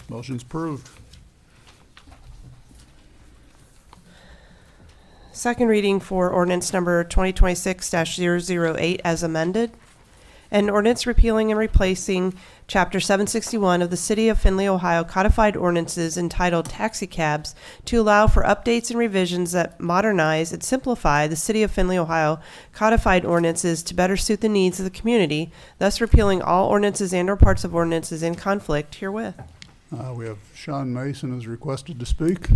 Motion's approved. Second reading for ordinance number 2026-008 as amended. An ordinance repealing and replacing Chapter 761 of the City of Findlay, Ohio codified ordinances entitled Taxi Cabs to allow for updates and revisions that modernize and simplify the City of Findlay, Ohio codified ordinances to better suit the needs of the community, thus repealing all ordinances and/or parts of ordinances in conflict herewith. We have Sean Mason has requested to speak.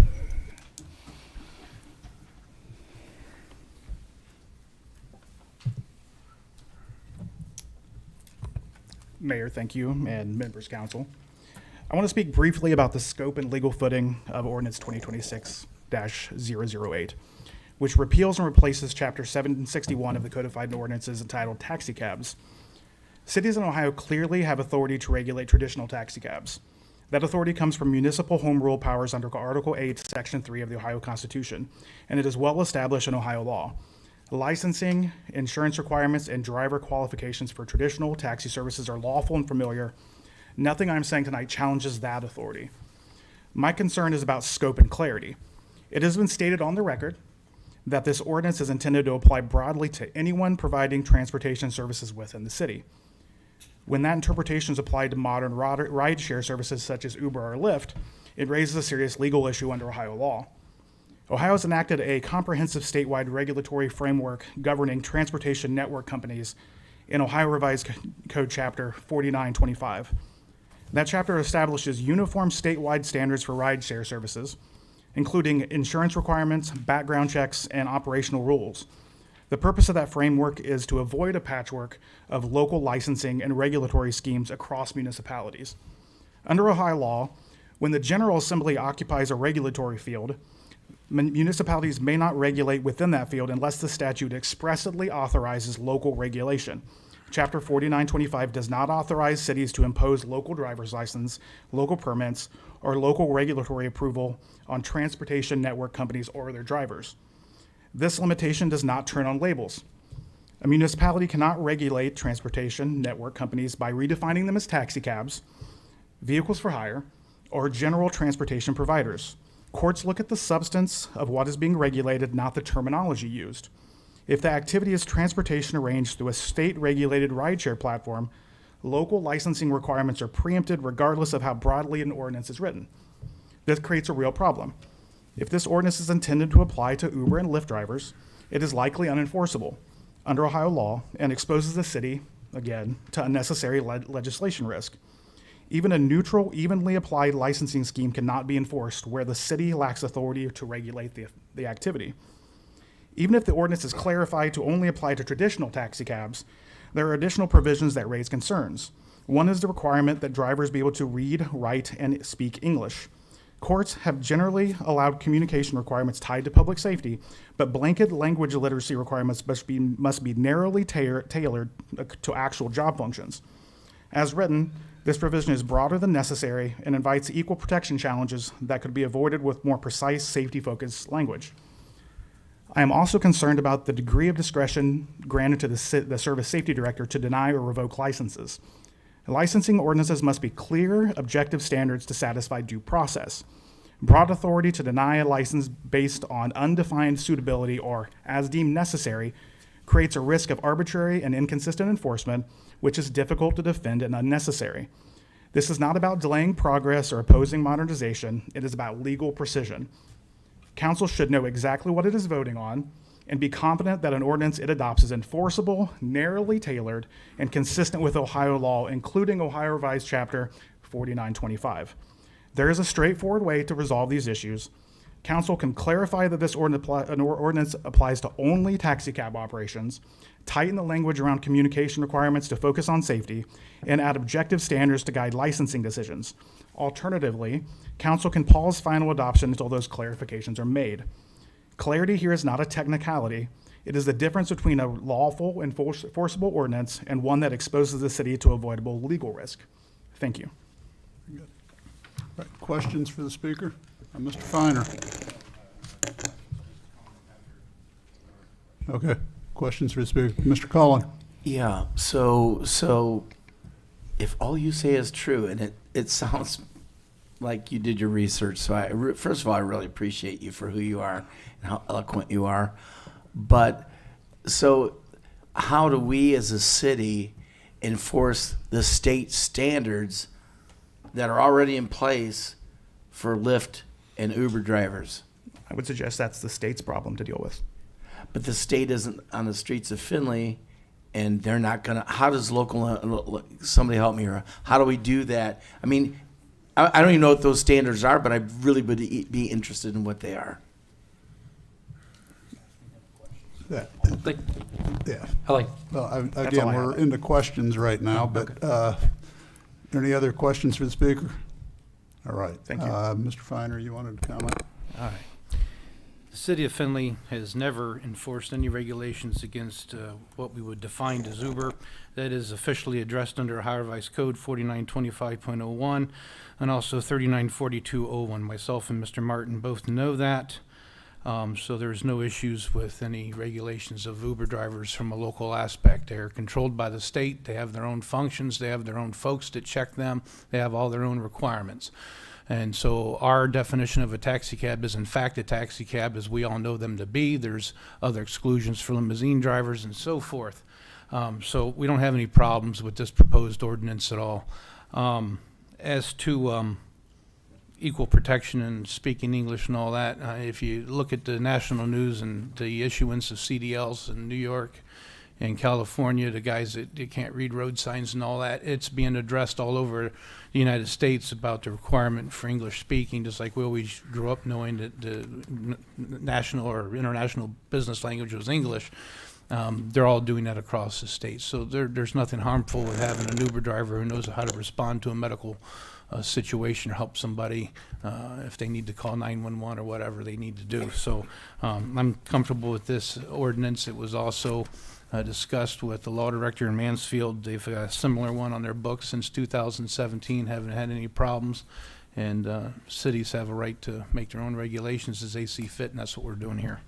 Mayor, thank you, and members council. I want to speak briefly about the scope and legal footing of ordinance 2026-008, which repeals and replaces chapter 761 of the codified ordinances entitled taxi cabs. Cities in Ohio clearly have authority to regulate traditional taxi cabs. That authority comes from municipal home rule powers under Article 8, Section 3 of the Ohio Constitution, and it is well established in Ohio law. Licensing, insurance requirements, and driver qualifications for traditional taxi services are lawful and familiar. Nothing I'm saying tonight challenges that authority. My concern is about scope and clarity. It has been stated on the record that this ordinance is intended to apply broadly to anyone providing transportation services within the city. When that interpretation is applied to modern rideshare services such as Uber or Lyft, it raises a serious legal issue under Ohio law. Ohio has enacted a comprehensive statewide regulatory framework governing transportation network companies in Ohio Revised Code Chapter 4925. That chapter establishes uniform statewide standards for rideshare services, including insurance requirements, background checks, and operational rules. The purpose of that framework is to avoid a patchwork of local licensing and regulatory schemes across municipalities. Under Ohio law, when the General Assembly occupies a regulatory field, municipalities may not regulate within that field unless the statute expressly authorizes local regulation. Chapter 4925 does not authorize cities to impose local driver's license, local permits, or local regulatory approval on transportation network companies or their drivers. This limitation does not turn on labels. A municipality cannot regulate transportation network companies by redefining them as taxicabs, vehicles for hire, or general transportation providers. Courts look at the substance of what is being regulated, not the terminology used. If the activity is transportation arranged through a state-regulated rideshare platform, local licensing requirements are preempted regardless of how broadly an ordinance is written. This creates a real problem. If this ordinance is intended to apply to Uber and Lyft drivers, it is likely unenforceable under Ohio law and exposes the city, again, to unnecessary legislation risk. Even a neutral, evenly applied licensing scheme cannot be enforced where the city lacks authority to regulate the activity. Even if the ordinance is clarified to only apply to traditional taxicabs, there are additional provisions that raise concerns. One is the requirement that drivers be able to read, write, and speak English. Courts have generally allowed communication requirements tied to public safety, but blanket language literacy requirements must be narrowly tailored to actual job functions. As written, this provision is broader than necessary and invites equal protection challenges that could be avoided with more precise, safety-focused language. I am also concerned about the degree of discretion granted to the Service Safety Director to deny or revoke licenses. Licensing ordinances must be clear, objective standards to satisfy due process. Broad authority to deny a license based on undefined suitability or as deemed necessary creates a risk of arbitrary and inconsistent enforcement, which is difficult to defend and unnecessary. This is not about delaying progress or opposing modernization. It is about legal precision. Council should know exactly what it is voting on and be confident that an ordinance it adopts is enforceable, narrowly tailored, and consistent with Ohio law, including Ohio Revised Chapter 4925. There is a straightforward way to resolve these issues. Council can clarify that this ordinance applies to only taxicab operations, tighten the language around communication requirements to focus on safety, and add objective standards to guide licensing decisions. Alternatively, Council can pause final adoption until those clarifications are made. Clarity here is not a technicality. It is the difference between a lawful, enforceable ordinance and one that exposes the city to avoidable legal risk. Thank you. Right, questions for the speaker? Mr. Finer. Okay, questions for the speaker. Mr. Cullen. Yeah, so if all you say is true, and it sounds like you did your research, so first of all, I really appreciate you for who you are and how eloquent you are. But so how do we as a city enforce the state standards that are already in place for Lyft and Uber drivers? I would suggest that's the state's problem to deal with. But the state isn't on the streets of Findlay, and they're not gonna. How does local? Somebody help me here. How do we do that? I mean, I don't even know what those standards are, but I really would be interested in what they are. Yeah. Yeah. I Well, again, we're into questions right now, but any other questions for the speaker? All right. Thank you. Mr. Finer, you wanted to comment? All right. The city of Findlay has never enforced any regulations against what we would define as Uber. That is officially addressed under Ohio Revised Code 4925.01 and also 3942.01. Myself and Mr. Martin both know that. So there's no issues with any regulations of Uber drivers from a local aspect. They're controlled by the state. They have their own functions. They have their own folks that check them. They have all their own requirements. And so our definition of a taxi cab is in fact a taxi cab as we all know them to be. There's other exclusions for limousine drivers and so forth. So we don't have any problems with this proposed ordinance at all. As to equal protection and speaking English and all that, if you look at the national news and the issuance of CDLs in New York and California, the guys that can't read road signs and all that, it's being addressed all over the United States about the requirement for English speaking, just like we always grew up knowing that the national or international business language was English. They're all doing that across the state. So there's nothing harmful with having an Uber driver who knows how to respond to a medical situation or help somebody if they need to call 911 or whatever they need to do. So I'm comfortable with this ordinance. It was also discussed with the law director in Mansfield. They've got a similar one on their books since 2017, haven't had any problems. And cities have a right to make their own regulations as they see fit, and that's what we're doing here.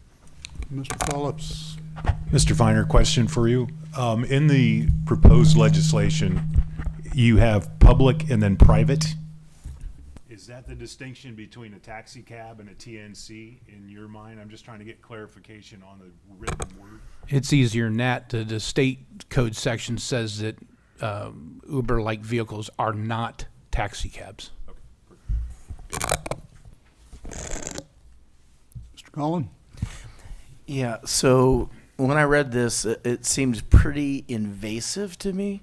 Mr. Phillips. Mr. Finer, question for you. In the proposed legislation, you have public and then private. Is that the distinction between a taxi cab and a TNC in your mind? I'm just trying to get clarification on the written word. It's easier than that. The state code section says that Uber-like vehicles are not taxi cabs. Mr. Collin? Yeah, so when I read this, it seemed pretty invasive to me.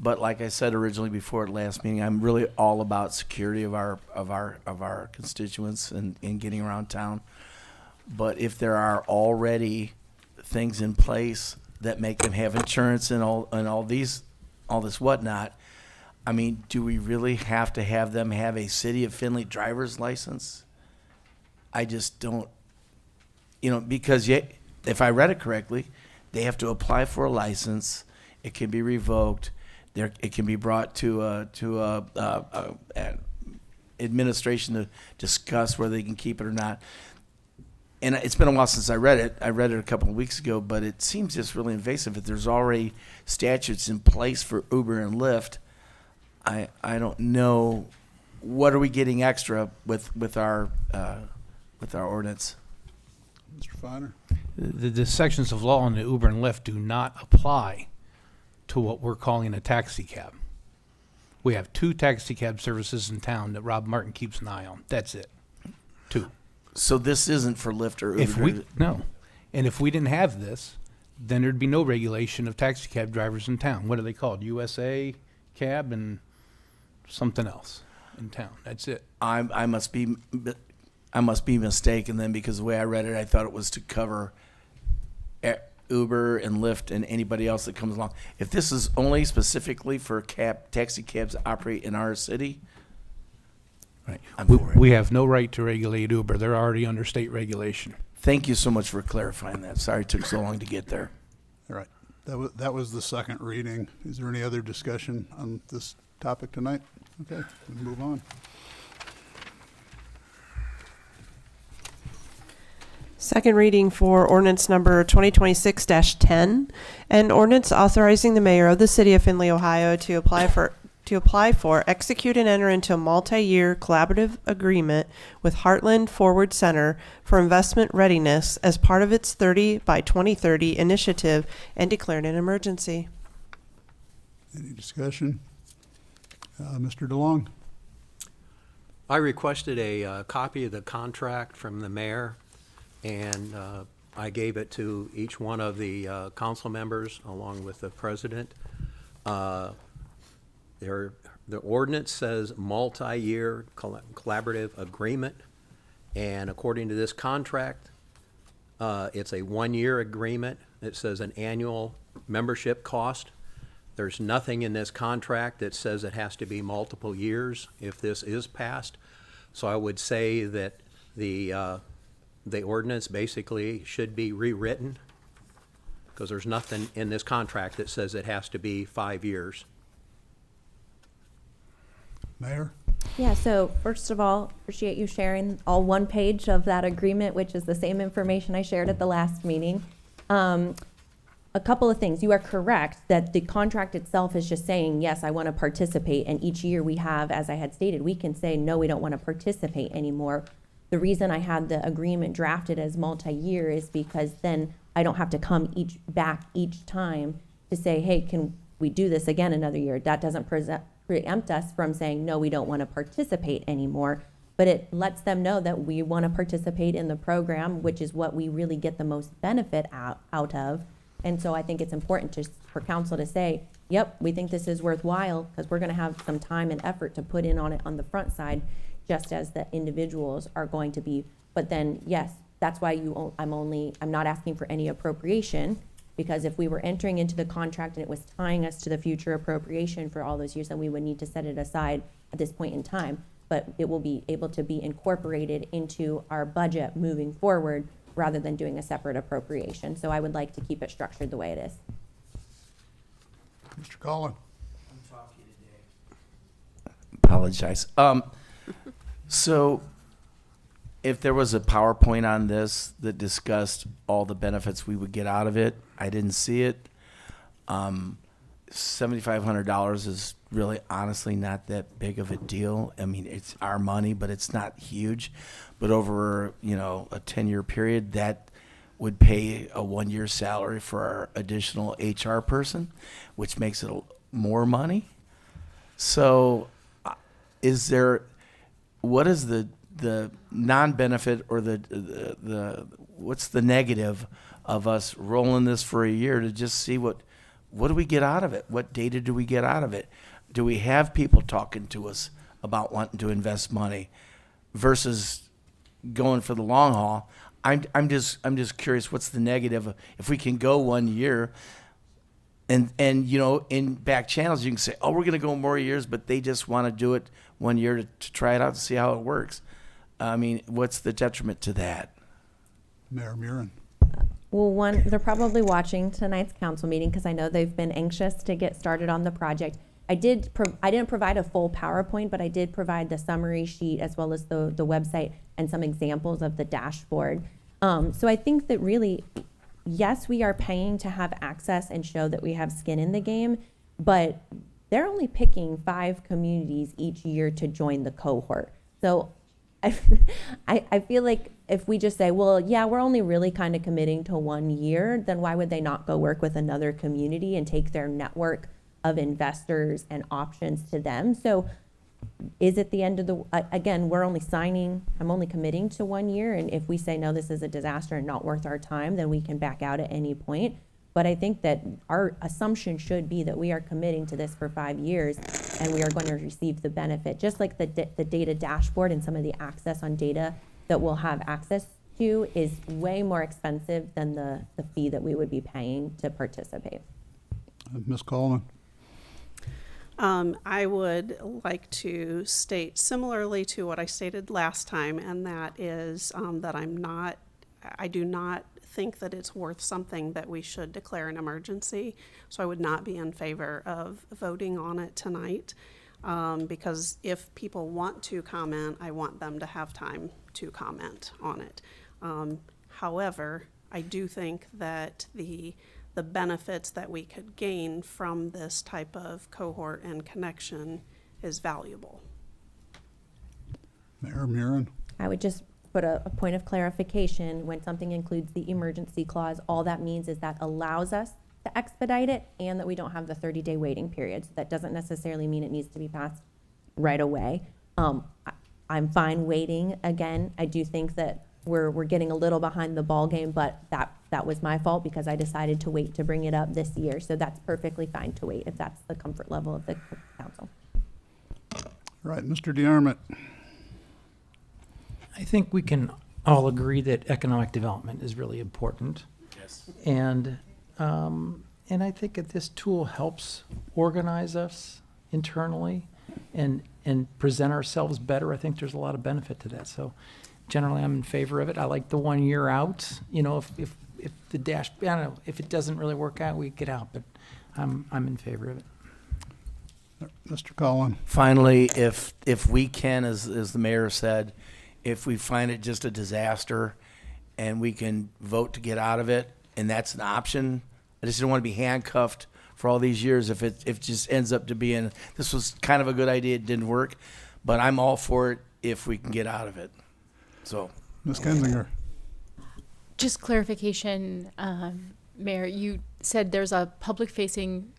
But like I said originally before at last meeting, I'm really all about security of our constituents and getting around town. But if there are already things in place that make them have insurance and all this whatnot, I mean, do we really have to have them have a City of Findlay driver's license? I just don't, because if I read it correctly, they have to apply for a license. It can be revoked. It can be brought to administration to discuss whether they can keep it or not. And it's been a while since I read it. I read it a couple of weeks ago, but it seems just really invasive. If there's already statutes in place for Uber and Lyft, I don't know, what are we getting extra with our ordinance? Mr. Finer? The sections of law on the Uber and Lyft do not apply to what we're calling a taxi cab. We have 2 taxi cab services in town that Rob Martin keeps an eye on. That's it. 2. So this isn't for Lyft or Uber? No. And if we didn't have this, then there'd be no regulation of taxi cab drivers in town. What are they called? USA Cab and something else in town. That's it. I must be mistaken then, because the way I read it, I thought it was to cover Uber and Lyft and anybody else that comes along. If this is only specifically for taxi cabs that operate in our city, right, I'm for it. We have no right to regulate Uber. They're already under state regulation. Thank you so much for clarifying that. Sorry it took so long to get there. All right. That was the second reading. Is there any other discussion on this topic tonight? Okay, we'll move on. Second reading for ordinance number 2026-10, an ordinance authorizing the mayor of the city of Findlay, Ohio to apply for, execute and enter into a multi-year collaborative agreement with Heartland Forward Center for investment readiness as part of its 30 by 2030 initiative and declaring an emergency. Any discussion? Mr. DeLong? I requested a copy of the contract from the mayor, and I gave it to each one of the council members along with the president. The ordinance says multi-year collaborative agreement, and according to this contract, it's a one-year agreement. It says an annual membership cost. There's nothing in this contract that says it has to be multiple years if this is passed. So I would say that the ordinance basically should be rewritten, because there's nothing in this contract that says it has to be 5 years. Mayor? Yeah, so first of all, appreciate you sharing all one page of that agreement, which is the same information I shared at the last meeting. a couple of things. You are correct that the contract itself is just saying, yes, I want to participate. And each year we have, as I had stated, we can say, no, we don't want to participate anymore. The reason I had the agreement drafted as multi-year is because then I don't have to come back each time to say, hey, can we do this again another year? That doesn't preempt us from saying, no, we don't want to participate anymore. But it lets them know that we want to participate in the program, which is what we really get the most benefit out of. And so I think it's important for council to say, yep, we think this is worthwhile because we're going to have some time and effort to put in on it on the front side, just as the individuals are going to be. But then, yes, that's why I'm not asking for any appropriation, because if we were entering into the contract and it was tying us to the future appropriation for all those years, then we would need to set it aside at this point in time. But it will be able to be incorporated into our budget moving forward rather than doing a separate appropriation. So I would like to keep it structured the way it is. Mr. Collin? Apologize. So if there was a PowerPoint on this that discussed all the benefits we would get out of it, I didn't see it. $7,500 is really honestly not that big of a deal. I mean, it's our money, but it's not huge. But over, a 10-year period, that would pay a 1-year salary for our additional HR person, which makes it more money. So what is the non-benefit or the what's the negative of us rolling this for a year to just see what do we get out of it? What data do we get out of it? Do we have people talking to us about wanting to invest money versus going for the long haul? I'm just curious, what's the negative if we can go 1 year and in back channels you can say, oh, we're going to go more years, but they just want to do it 1 year to try it out to see how it works. I mean, what's the detriment to that? Mayor Murin. Well, they're probably watching tonight's council meeting because I know they've been anxious to get started on the project. I didn't provide a full PowerPoint, but I did provide the summary sheet as well as the website and some examples of the dashboard. So I think that really, yes, we are paying to have access and show that we have skin in the game, but they're only picking 5 communities each year to join the cohort. So I feel like if we just say, well, yeah, we're only really kind of committing to 1 year, then why would they not go work with another community and take their network of investors and options to them? So is it the end of again, I'm only committing to 1 year. And if we say, no, this is a disaster and not worth our time, then we can back out at any point. But I think that our assumption should be that we are committing to this for 5 years and we are going to receive the benefit, just like the data dashboard and some of the access on data that we'll have access to is way more expensive than the fee that we would be paying to participate. Ms. Coleman? I would like to state similarly to what I stated last time, and that is that I do not think that it's worth something that we should declare an emergency. So I would not be in favor of voting on it tonight, because if people want to comment, I want them to have time to comment on it. However, I do think that the benefits that we could gain from this type of cohort and connection is valuable. Mayor Murin? I would just put a point of clarification. When something includes the emergency clause, all that means is that allows us to expedite it and that we don't have the 30-day waiting period. So that doesn't necessarily mean it needs to be passed right away. I'm fine waiting. Again, I do think that we're getting a little behind the ball game, but that was my fault because I decided to wait to bring it up this year. So that's perfectly fine to wait if that's the comfort level of the council. All right, Mr. DeArmond. I think we can all agree that economic development is really important. Yes. And I think that this tool helps organize us internally and present ourselves better. I think there's a lot of benefit to that. So generally I'm in favor of it. I like the 1 year out. If the dash, I don't know, if it doesn't really work out, we get out, but I'm in favor of it. Mr. Collin? Finally, if we can, as the mayor said, if we find it just a disaster and we can vote to get out of it, and that's an option, I just didn't want to be handcuffed for all these years if it just ends up to being, this was kind of a good idea, it didn't work, but I'm all for it if we can get out of it. So, Ms. Kensinger. Just clarification, Mayor, you said there's a public-facing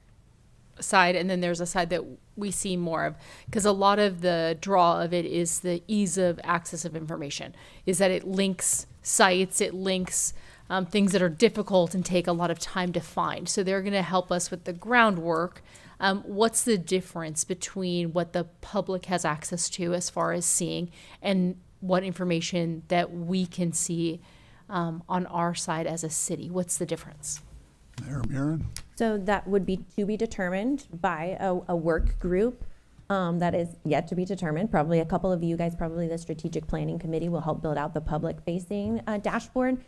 side and then there's a side that we see more of, because a lot of the draw of it is the ease of access of information, is that it links sites, it links things that are difficult and take a lot of time to find. So they're going to help us with the groundwork. What's the difference between what the public has access to as far as seeing and what information that we can see on our side as a city? What's the difference? Mayor Murin. So that would be to be determined by a work group that is yet to be determined. Probably a couple of you guys, probably the strategic planning committee, will help build out the public-facing dashboard.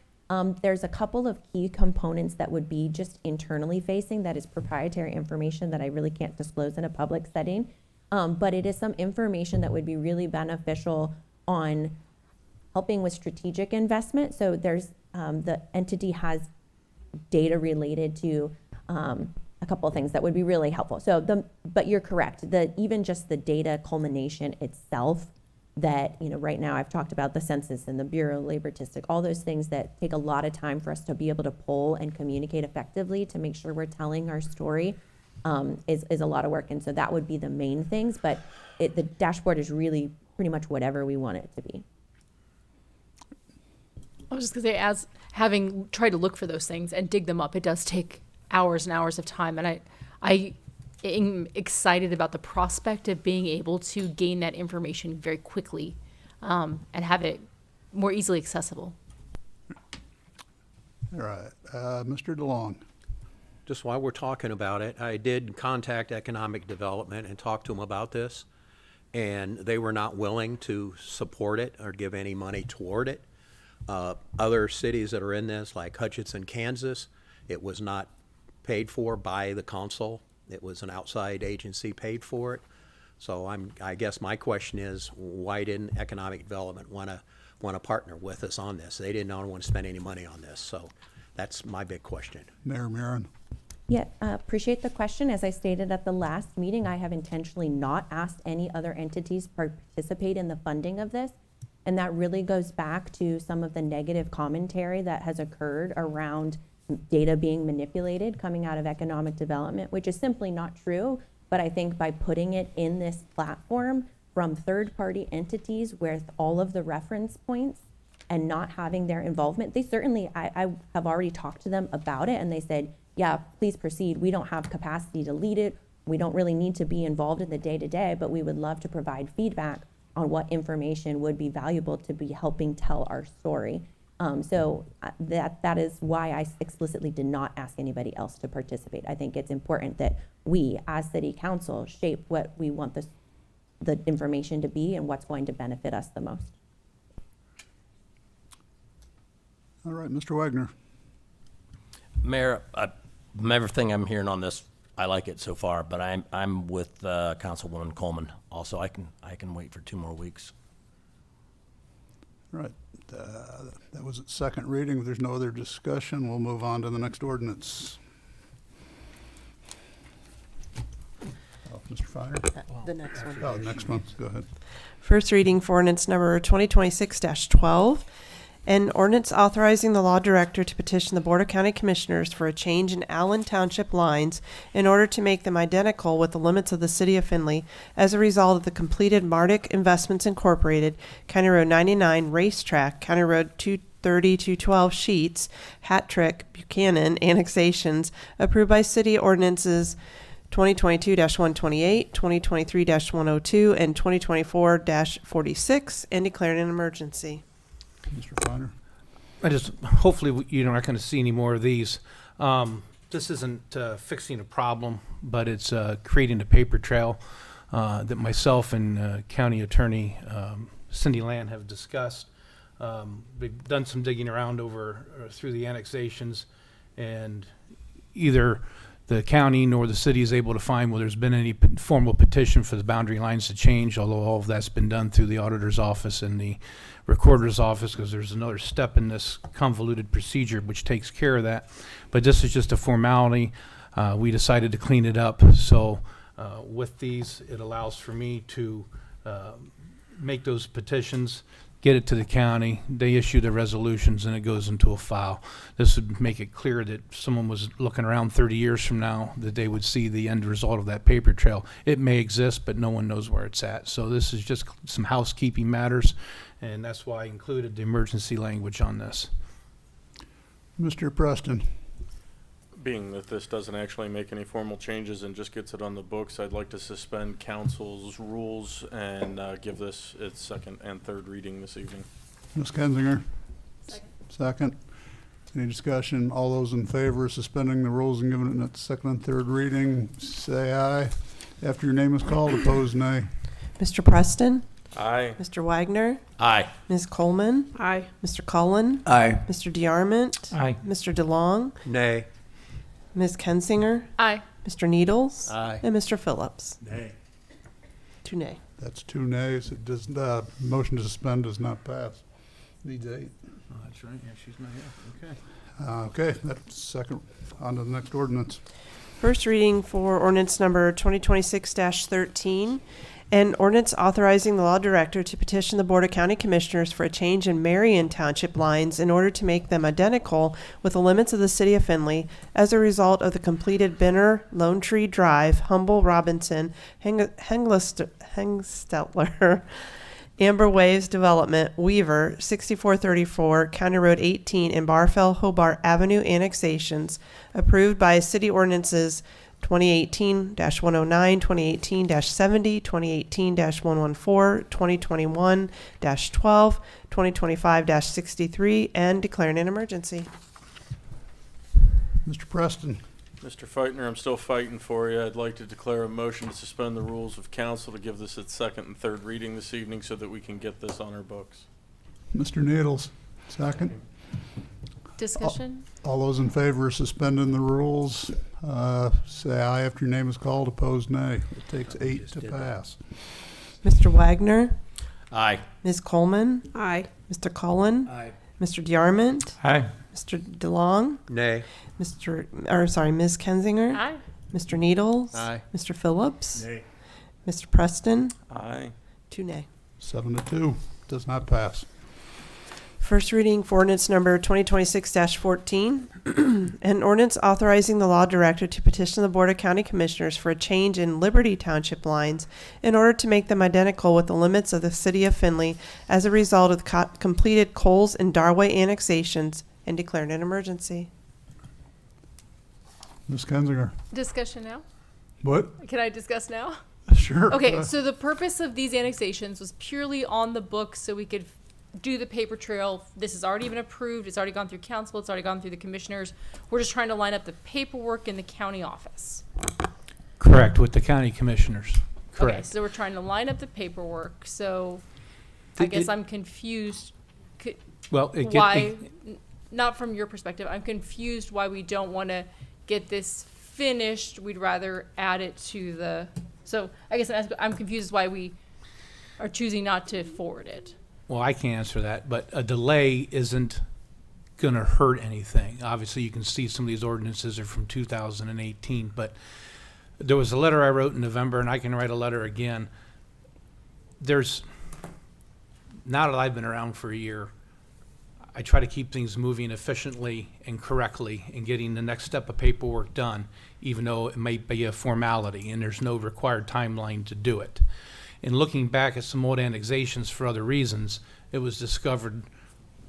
There's a couple of key components that would be just internally facing, that is proprietary information that I really can't disclose in a public setting. But it is some information that would be really beneficial on helping with strategic investment. So there's the entity has data related to a couple of things that would be really helpful. So but you're correct. Even just the data culmination itself, that, you know, right now I've talked about the census and the Bureau of Labor Statistics, all those things that take a lot of time for us to be able to pull and communicate effectively to make sure we're telling our story, is a lot of work. And so that would be the main things, but the dashboard is really pretty much whatever we want it to be. I was just going to say, as having tried to look for those things and dig them up, it does take hours and hours of time. And I am excited about the prospect of being able to gain that information very quickly and have it more easily accessible. All right. Mr. DeLong. Just while we're talking about it, I did contact Economic Development and talk to them about this, and they were not willing to support it or give any money toward it. Other cities that are in this, like Hutchinson, Kansas, it was not paid for by the council. It was an outside agency paid for it. So I guess my question is, why didn't Economic Development want to partner with us on this? They didn't want to spend any money on this. So that's my big question. Mayor Murin. Yeah, appreciate the question. As I stated at the last meeting, I have intentionally not asked any other entities participate in the funding of this. And that really goes back to some of the negative commentary that has occurred around data being manipulated coming out of economic development, which is simply not true. But I think by putting it in this platform from third-party entities with all of the reference points and not having their involvement, they certainly, I have already talked to them about it, and they said, yeah, please proceed. We don't have capacity to lead it. We don't really need to be involved in the day-to-day, but we would love to provide feedback on what information would be valuable to be helping tell our story. So that is why I explicitly did not ask anybody else to participate. I think it's important that we, as City Council, shape what we want the information to be and what's going to benefit us the most. All right, Mr. Wagner. Mayor, everything I'm hearing on this, I like it so far, but I'm with Councilwoman Coleman. Also, I can wait for 2 more weeks. All right. That was its second reading. If there's no other discussion, we'll move on to the next ordinance. Oh, Mr. Finer? The next one. Oh, the next one. Go ahead. First reading for ordinance number 2026-12. An ordinance authorizing the law director to petition the Board of County Commissioners for a change in Allen Township lines in order to make them identical with the limits of the city of Findlay as a result of the completed Mardic Investments Incorporated, County Road 99 Racetrack, County Road 230-212 Sheets, Hat Trick, Buchanan annexations approved by city ordinances 2022-128, 2023-102, and 2024-46, and declaring an emergency. Mr. Finer? Hopefully you're not going to see any more of these. This isn't fixing a problem, but it's creating a paper trail that myself and County Attorney Cindy Land have discussed. We've done some digging around through the annexations, and either the county nor the city is able to find where there's been any formal petition for the boundary lines to change, although all of that's been done through the auditor's office and the recorder's office, because there's another step in this convoluted procedure which takes care of that. But this is just a formality. We decided to clean it up. So with these, it allows for me to make those petitions, get it to the county, they issue the resolutions, and it goes into a file. This would make it clear that if someone was looking around 30 years from now, that they would see the end result of that paper trail. It may exist, but no one knows where it's at. So this is just some housekeeping matters, and that's why I included the emergency language on this. Mr. Preston. Being that this doesn't actually make any formal changes and just gets it on the books, I'd like to suspend council's rules and give this its second and third reading this evening. Ms. Kensinger? Second. Any discussion? All those in favor of suspending the rules and giving it its second and third reading, say aye. After your name is called, opposed, nay. Mr. Preston? Aye. Mr. Wagner? Aye. Ms. Coleman? Aye. Mr. Cullen? Aye. Mr. DeArmond? Aye. Mr. DeLong? Nay. Ms. Kensinger? Aye. Mr. Needles? Aye. And Mr. Phillips? Nay. 2 nay. That's 2 nays. It does, motion to suspend does not pass. Needs 8. Oh, that's right. Yeah, she's not here. Okay. Okay, that's second. On to the next ordinance. First reading for ordinance number 2026-13, an ordinance authorizing the law director to petition the Board of County Commissioners for a change in Marion Township lines in order to make them identical with the limits of the city of Findlay as a result of the completed Benner, Lone Tree Drive, Humble Robinson, Hengstetler, Amber Waves Development, Weaver, 6434, County Road 18, and Barfell Hobart Avenue annexations approved by City Ordinances 2018-109, 2018-70, 2018-114, 2021-12, 2025-63, and declaring an emergency. Mr. Preston. Mr. Feitner, I'm still fighting for you. I'd like to declare a motion to suspend the rules of council to give this its second and third reading this evening so that we can get this on our books. Mr. Needles, second. Discussion? All those in favor of suspending the rules, say aye after your name is called. Opposed, nay. It takes 8 to pass. Mr. Wagner, Aye. Ms. Coleman, Aye. Mr. Cullen, Aye. Mr. DeArmond, Aye. Mr. DeLong, Nay. Ms. Kensinger, Aye. Mr. Needles, Aye. Mr. Phillips, Nay. Mr. Preston, Aye. 2 nay. 7 to 2. Does not pass. First reading for ordinance number 2026-14, an ordinance authorizing the law director to petition the Board of County Commissioners for a change in Liberty Township lines in order to make them identical with the limits of the city of Findlay as a result of the completed Coles and Darway annexations and declaring an emergency. Ms. Kensinger. Discussion now? What? Can I discuss now? Sure. Okay, so the purpose of these annexations was purely on the books so we could do the paper trail. This has already been approved. It's already gone through council. It's already gone through the commissioners. We're just trying to line up the paperwork in the county office. Correct, with the county commissioners. Okay, Correct. so we're trying to line up the paperwork. So I guess I'm confused. Well, Why, not from your perspective, I'm confused why we don't want to get this finished. We'd rather add it to the, so I guess I'm confused as why we are choosing not to forward it. Well, I can't answer that, but a delay isn't going to hurt anything. Obviously, you can see some of these ordinances are from 2018, but there was a letter I wrote in November, and I can write a letter again. Now that I've been around for a year, I try to keep things moving efficiently and correctly and getting the next step of paperwork done, even though it may be a formality and there's no required timeline to do it. And looking back at some old annexations for other reasons, it was discovered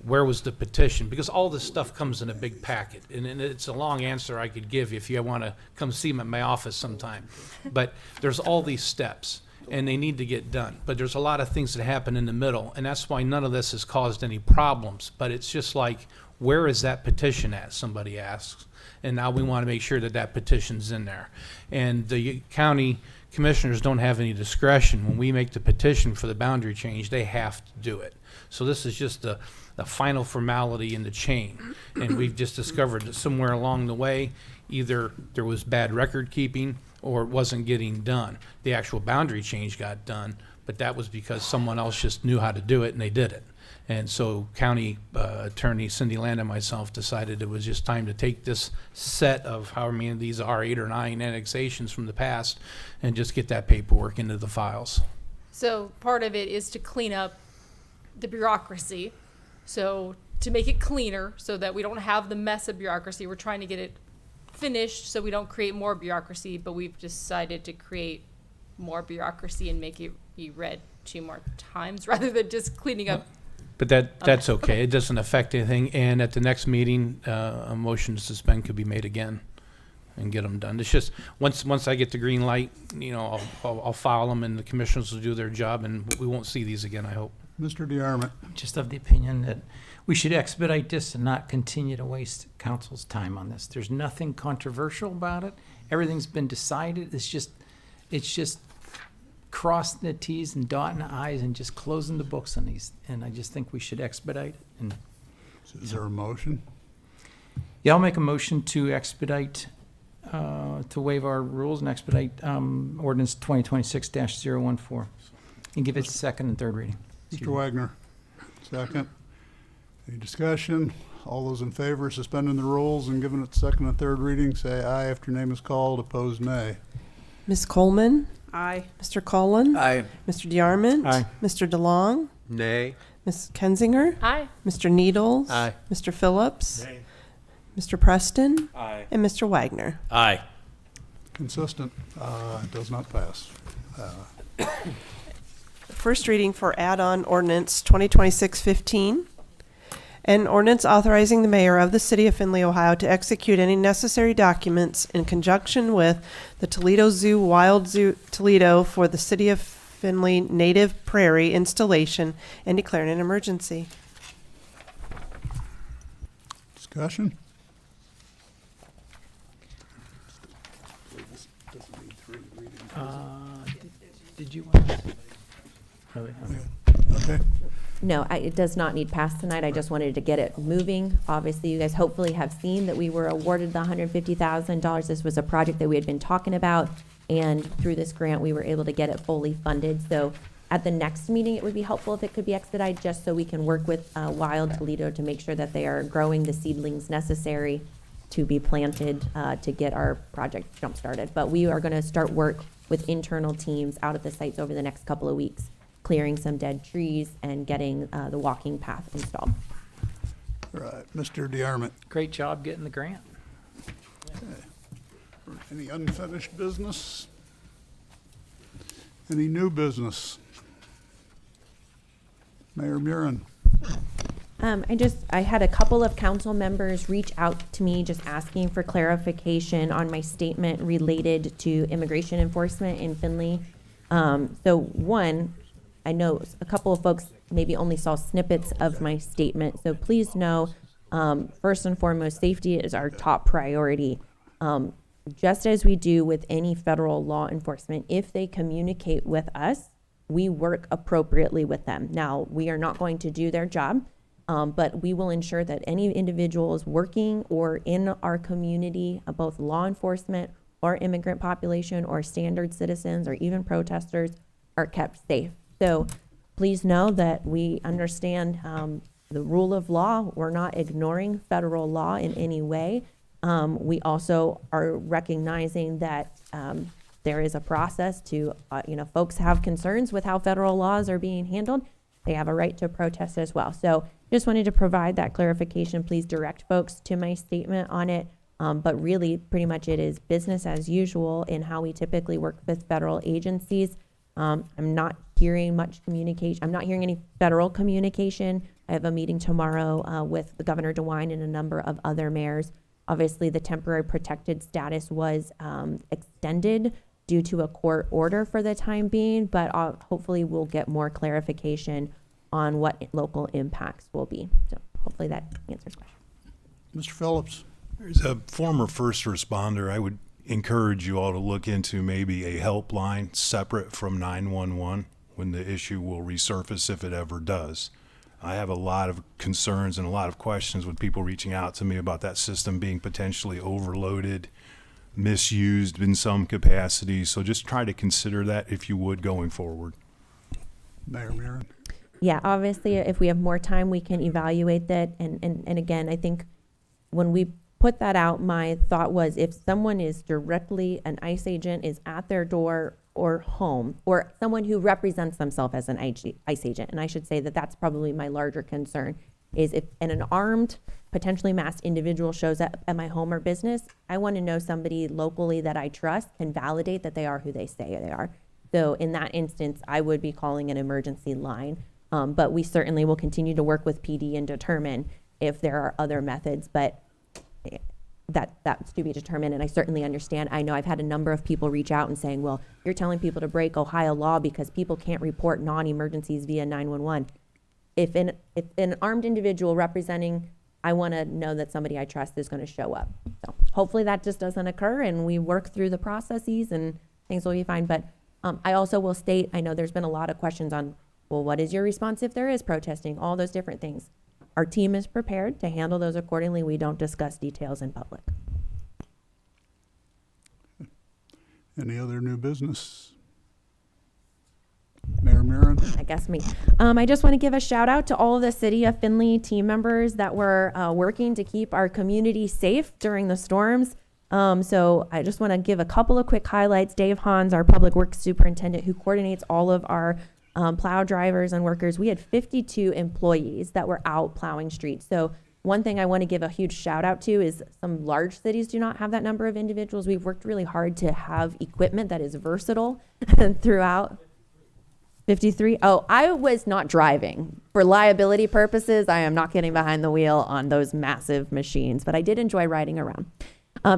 where was the petition, because all this stuff comes in a big packet, and it's a long answer I could give you if you want to come see me at my office sometime. But there's all these steps, and they need to get done. But there's a lot of things that happen in the middle, and that's why none of this has caused any problems. But it's just like, where is that petition at, somebody asks. And now we want to make sure that that petition's in there. And the county commissioners don't have any discretion. When we make the petition for the boundary change, they have to do it. So this is just a final formality in the chain. And we've just discovered that somewhere along the way, either there was bad record keeping or it wasn't getting done. The actual boundary change got done, but that was because someone else just knew how to do it and they did it. And so County Attorney Cindy Land and myself decided it was just time to take this set of however many of these are, 8 or 9 annexations from the past, and just get that paperwork into the files. So part of it is to clean up the bureaucracy. So to make it cleaner so that we don't have the mess of bureaucracy, we're trying to get it finished so we don't create more bureaucracy, but we've decided to create more bureaucracy and make it be read 2 more times rather than just cleaning up. But that's okay. It doesn't affect anything. And at the next meeting, a motion to suspend could be made again and get them done. It's just, once I get the green light, I'll file them and the commissioners will do their job and we won't see these again, I hope. Mr. DeArmond. Just of the opinion that we should expedite this and not continue to waste council's time on this. There's nothing controversial about it. Everything's been decided. It's just crossing the T's and dotting the I's and just closing the books on these. And I just think we should expedite it. And Is there a motion? yeah, I'll make a motion to expedite, to waive our rules and expedite ordinance 2026-014 and give it second and third reading. Mr. Wagner, second. Any discussion? All those in favor of suspending the rules and giving it second and third reading, say aye after your name is called. Opposed, nay. Ms. Coleman? Aye. Mr. Cullen? Aye. Mr. DeArmond? Aye. Mr. DeLong? Nay. Ms. Kensinger? Aye. Mr. Needles? Aye. Mr. Phillips? Mr. Preston? Aye. And Mr. Wagner. Aye. Consistent. It does not pass. First reading for add-on ordinance 2026-15. An ordinance authorizing the mayor of the city of Findlay, Ohio to execute any necessary documents in conjunction with the Toledo Zoo Wild Zoo Toledo for the city of Findlay native prairie installation and declaring an emergency. Discussion? Did you want to? Okay. No, it does not need passed tonight. I just wanted to get it moving. Obviously, you guys hopefully have seen that we were awarded the $150,000. This was a project that we had been talking about, and through this grant, we were able to get it fully funded. So at the next meeting, it would be helpful if it could be expedited, just so we can work with Wild Toledo to make sure that they are growing the seedlings necessary to be planted to get our project jump-started. But we are going to start work with internal teams out at the sites over the next couple of weeks, clearing some dead trees and getting the walking path installed. All right. Mr. DeArmond. Great job getting the grant. Any unfinished business? Any new business? Mayor Murin. I had a couple of council members reach out to me just asking for clarification on my statement related to immigration enforcement in Findlay. So one, I know a couple of folks maybe only saw snippets of my statement, so please know, first and foremost, safety is our top priority. Just as we do with any federal law enforcement, if they communicate with us, we work appropriately with them. Now, we are not going to do their job, but we will ensure that any individuals working or in our community, both law enforcement or immigrant population or standard citizens or even protesters, are kept safe. So please know that we understand the rule of law. We're not ignoring federal law in any way. We also are recognizing that there is a process to, folks have concerns with how federal laws are being handled. They have a right to protest as well. So just wanted to provide that clarification. Please direct folks to my statement on it. But really, pretty much it is business as usual in how we typically work with federal agencies. I'm not hearing much communication. I'm not hearing any federal communication. I have a meeting tomorrow with the Governor DeWine and a number of other mayors. Obviously, the temporary protected status was extended due to a court order for the time being, but hopefully we'll get more clarification on what local impacts will be. So hopefully that answers the question. Mr. Phillips. As a former first responder, I would encourage you all to look into maybe a helpline separate from 911 when the issue will resurface, if it ever does. I have a lot of concerns and a lot of questions with people reaching out to me about that system being potentially overloaded, misused in some capacity. So just try to consider that if you would going forward. Mayor Murin? Yeah, obviously, if we have more time, we can evaluate that. And again, I think when we put that out, my thought was if someone is directly, an ICE agent is at their door or home, or someone who represents themselves as an ICE agent, and I should say that that's probably my larger concern, is if an armed, potentially masked individual shows up at my home or business, I want to know somebody locally that I trust can validate that they are who they say they are. So in that instance, I would be calling an emergency line. But we certainly will continue to work with PD and determine if there are other methods, but that's to be determined. And I certainly understand. I know I've had a number of people reach out and saying, well, you're telling people to break Ohio law because people can't report non-emergencies via 911. If an armed individual representing, I want to know that somebody I trust is going to show up. So hopefully that just doesn't occur and we work through the processes and things will be fine. But I also will state, I know there's been a lot of questions on, well, what is your response if there is protesting? All those different things. Our team is prepared to handle those accordingly. We don't discuss details in public. Any other new business? Mayor Murin? I guess me. I just want to give a shout out to all of the City of Findlay team members that were working to keep our community safe during the storms. So I just want to give a couple of quick highlights. Dave Hans, our public works superintendent, who coordinates all of our plow drivers and workers. We had 52 employees that were out plowing streets. So one thing I want to give a huge shout out to is some large cities do not have that number of individuals. We've worked really hard to have equipment that is versatile throughout. 53. Oh, I was not driving. For liability purposes, I am not getting behind the wheel on those massive machines, but I did enjoy riding around.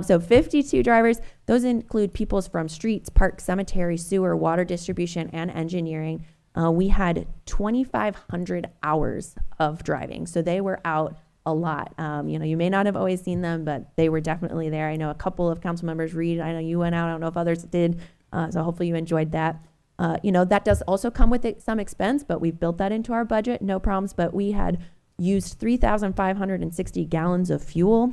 So 52 drivers. Those include people from streets, parks, cemetery, sewer, water distribution, and engineering. We had 2,500 hours of driving. So they were out a lot. You may not have always seen them, but they were definitely there. I know a couple of council members, Reed, I know you went out. I don't know if others did. So hopefully you enjoyed that. That does also come with some expense, but we've built that into our budget, no problems. But we had used 3,560 gallons of fuel.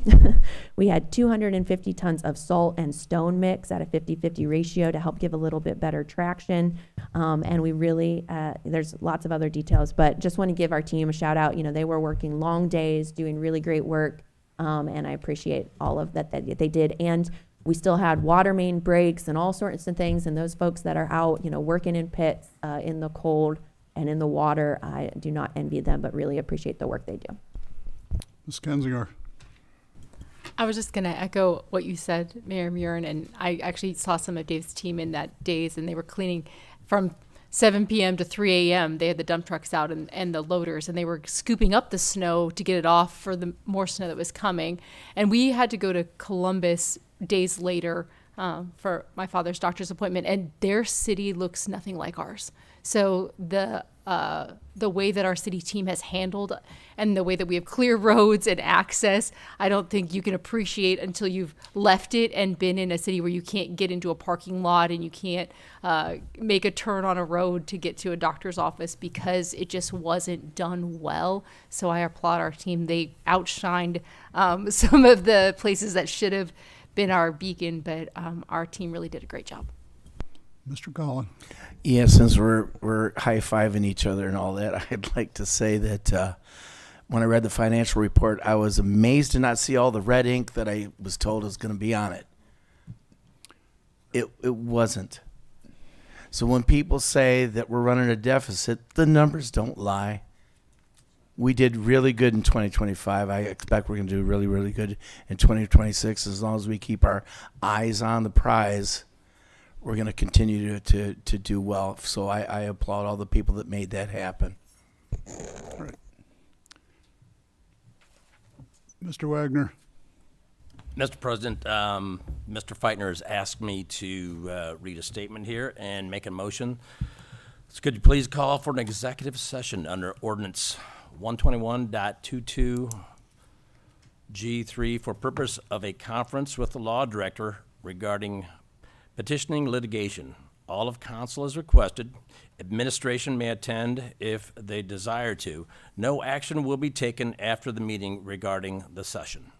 We had 250 tons of salt and stone mix at a 50-50 ratio to help give a little bit better traction. And we really, there's lots of other details, but just want to give our team a shout out. They were working long days, doing really great work. And I appreciate all of that they did. And we still had water main breaks and all sorts of things. And those folks that are out, working in pits, in the cold and in the water, I do not envy them, but really appreciate the work they do. Ms. Kensinger? I was just going to echo what you said, Mayor Murin, and I actually saw some of Dave's team in that days, and they were cleaning from 7 p.m. to 3 a.m. They had the dump trucks out and the loaders, and they were scooping up the snow to get it off for the more snow that was coming. And we had to go to Columbus days later for my father's doctor's appointment, and their city looks nothing like ours. So the way that our city team has handled and the way that we have clear roads and access, I don't think you can appreciate until you've left it and been in a city where you can't get into a parking lot and you can't make a turn on a road to get to a doctor's office because it just wasn't done well. So I applaud our team. They outshined some of the places that should have been our beacon, but our team really did a great job. Mr. Collin? Yeah, since we're high-fiving each other and all that, I'd like to say that when I read the financial report, I was amazed to not see all the red ink that I was told was going to be on it. It wasn't. So when people say that we're running a deficit, the numbers don't lie. We did really good in 2025. I expect we're going to do really, really good in 2026 as long as we keep our eyes on the prize. We're going to continue to do well. So I applaud all the people that made that happen. All right. Mr. Wagner? Mr. President, Mr. Feitner has asked me to read a statement here and make a motion. Could you please call for an executive session under Ordinance 121.22 G3 for purpose of a conference with the law director regarding petitioning litigation all of council is requested. Administration may attend if they desire to. No action will be taken after the meeting regarding the session.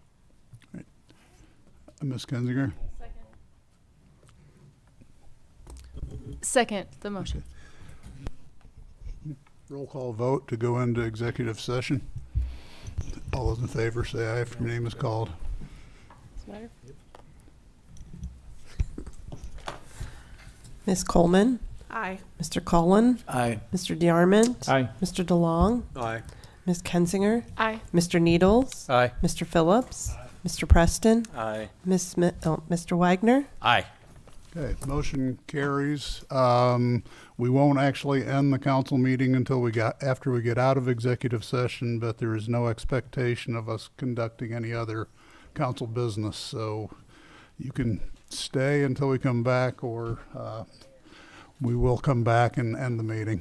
Ms. Kensinger? Second, the motion. Roll call vote to go into executive session. All those in favor say aye if your name is called. Ms. Coleman, Aye. Mr. Cullen, Aye. Mr. DeArmond, Aye. Mr. DeLong, Aye. Ms. Kensinger, Aye. Mr. Needles, Aye. Mr. Phillips, Mr. Preston, Aye. Ms. Smith, Mr. Wagner. Aye. Okay, motion carries. We won't actually end the council meeting until after we get out of executive session, but there is no expectation of us conducting any other council business. So you can stay until we come back, or we will come back and end the meeting.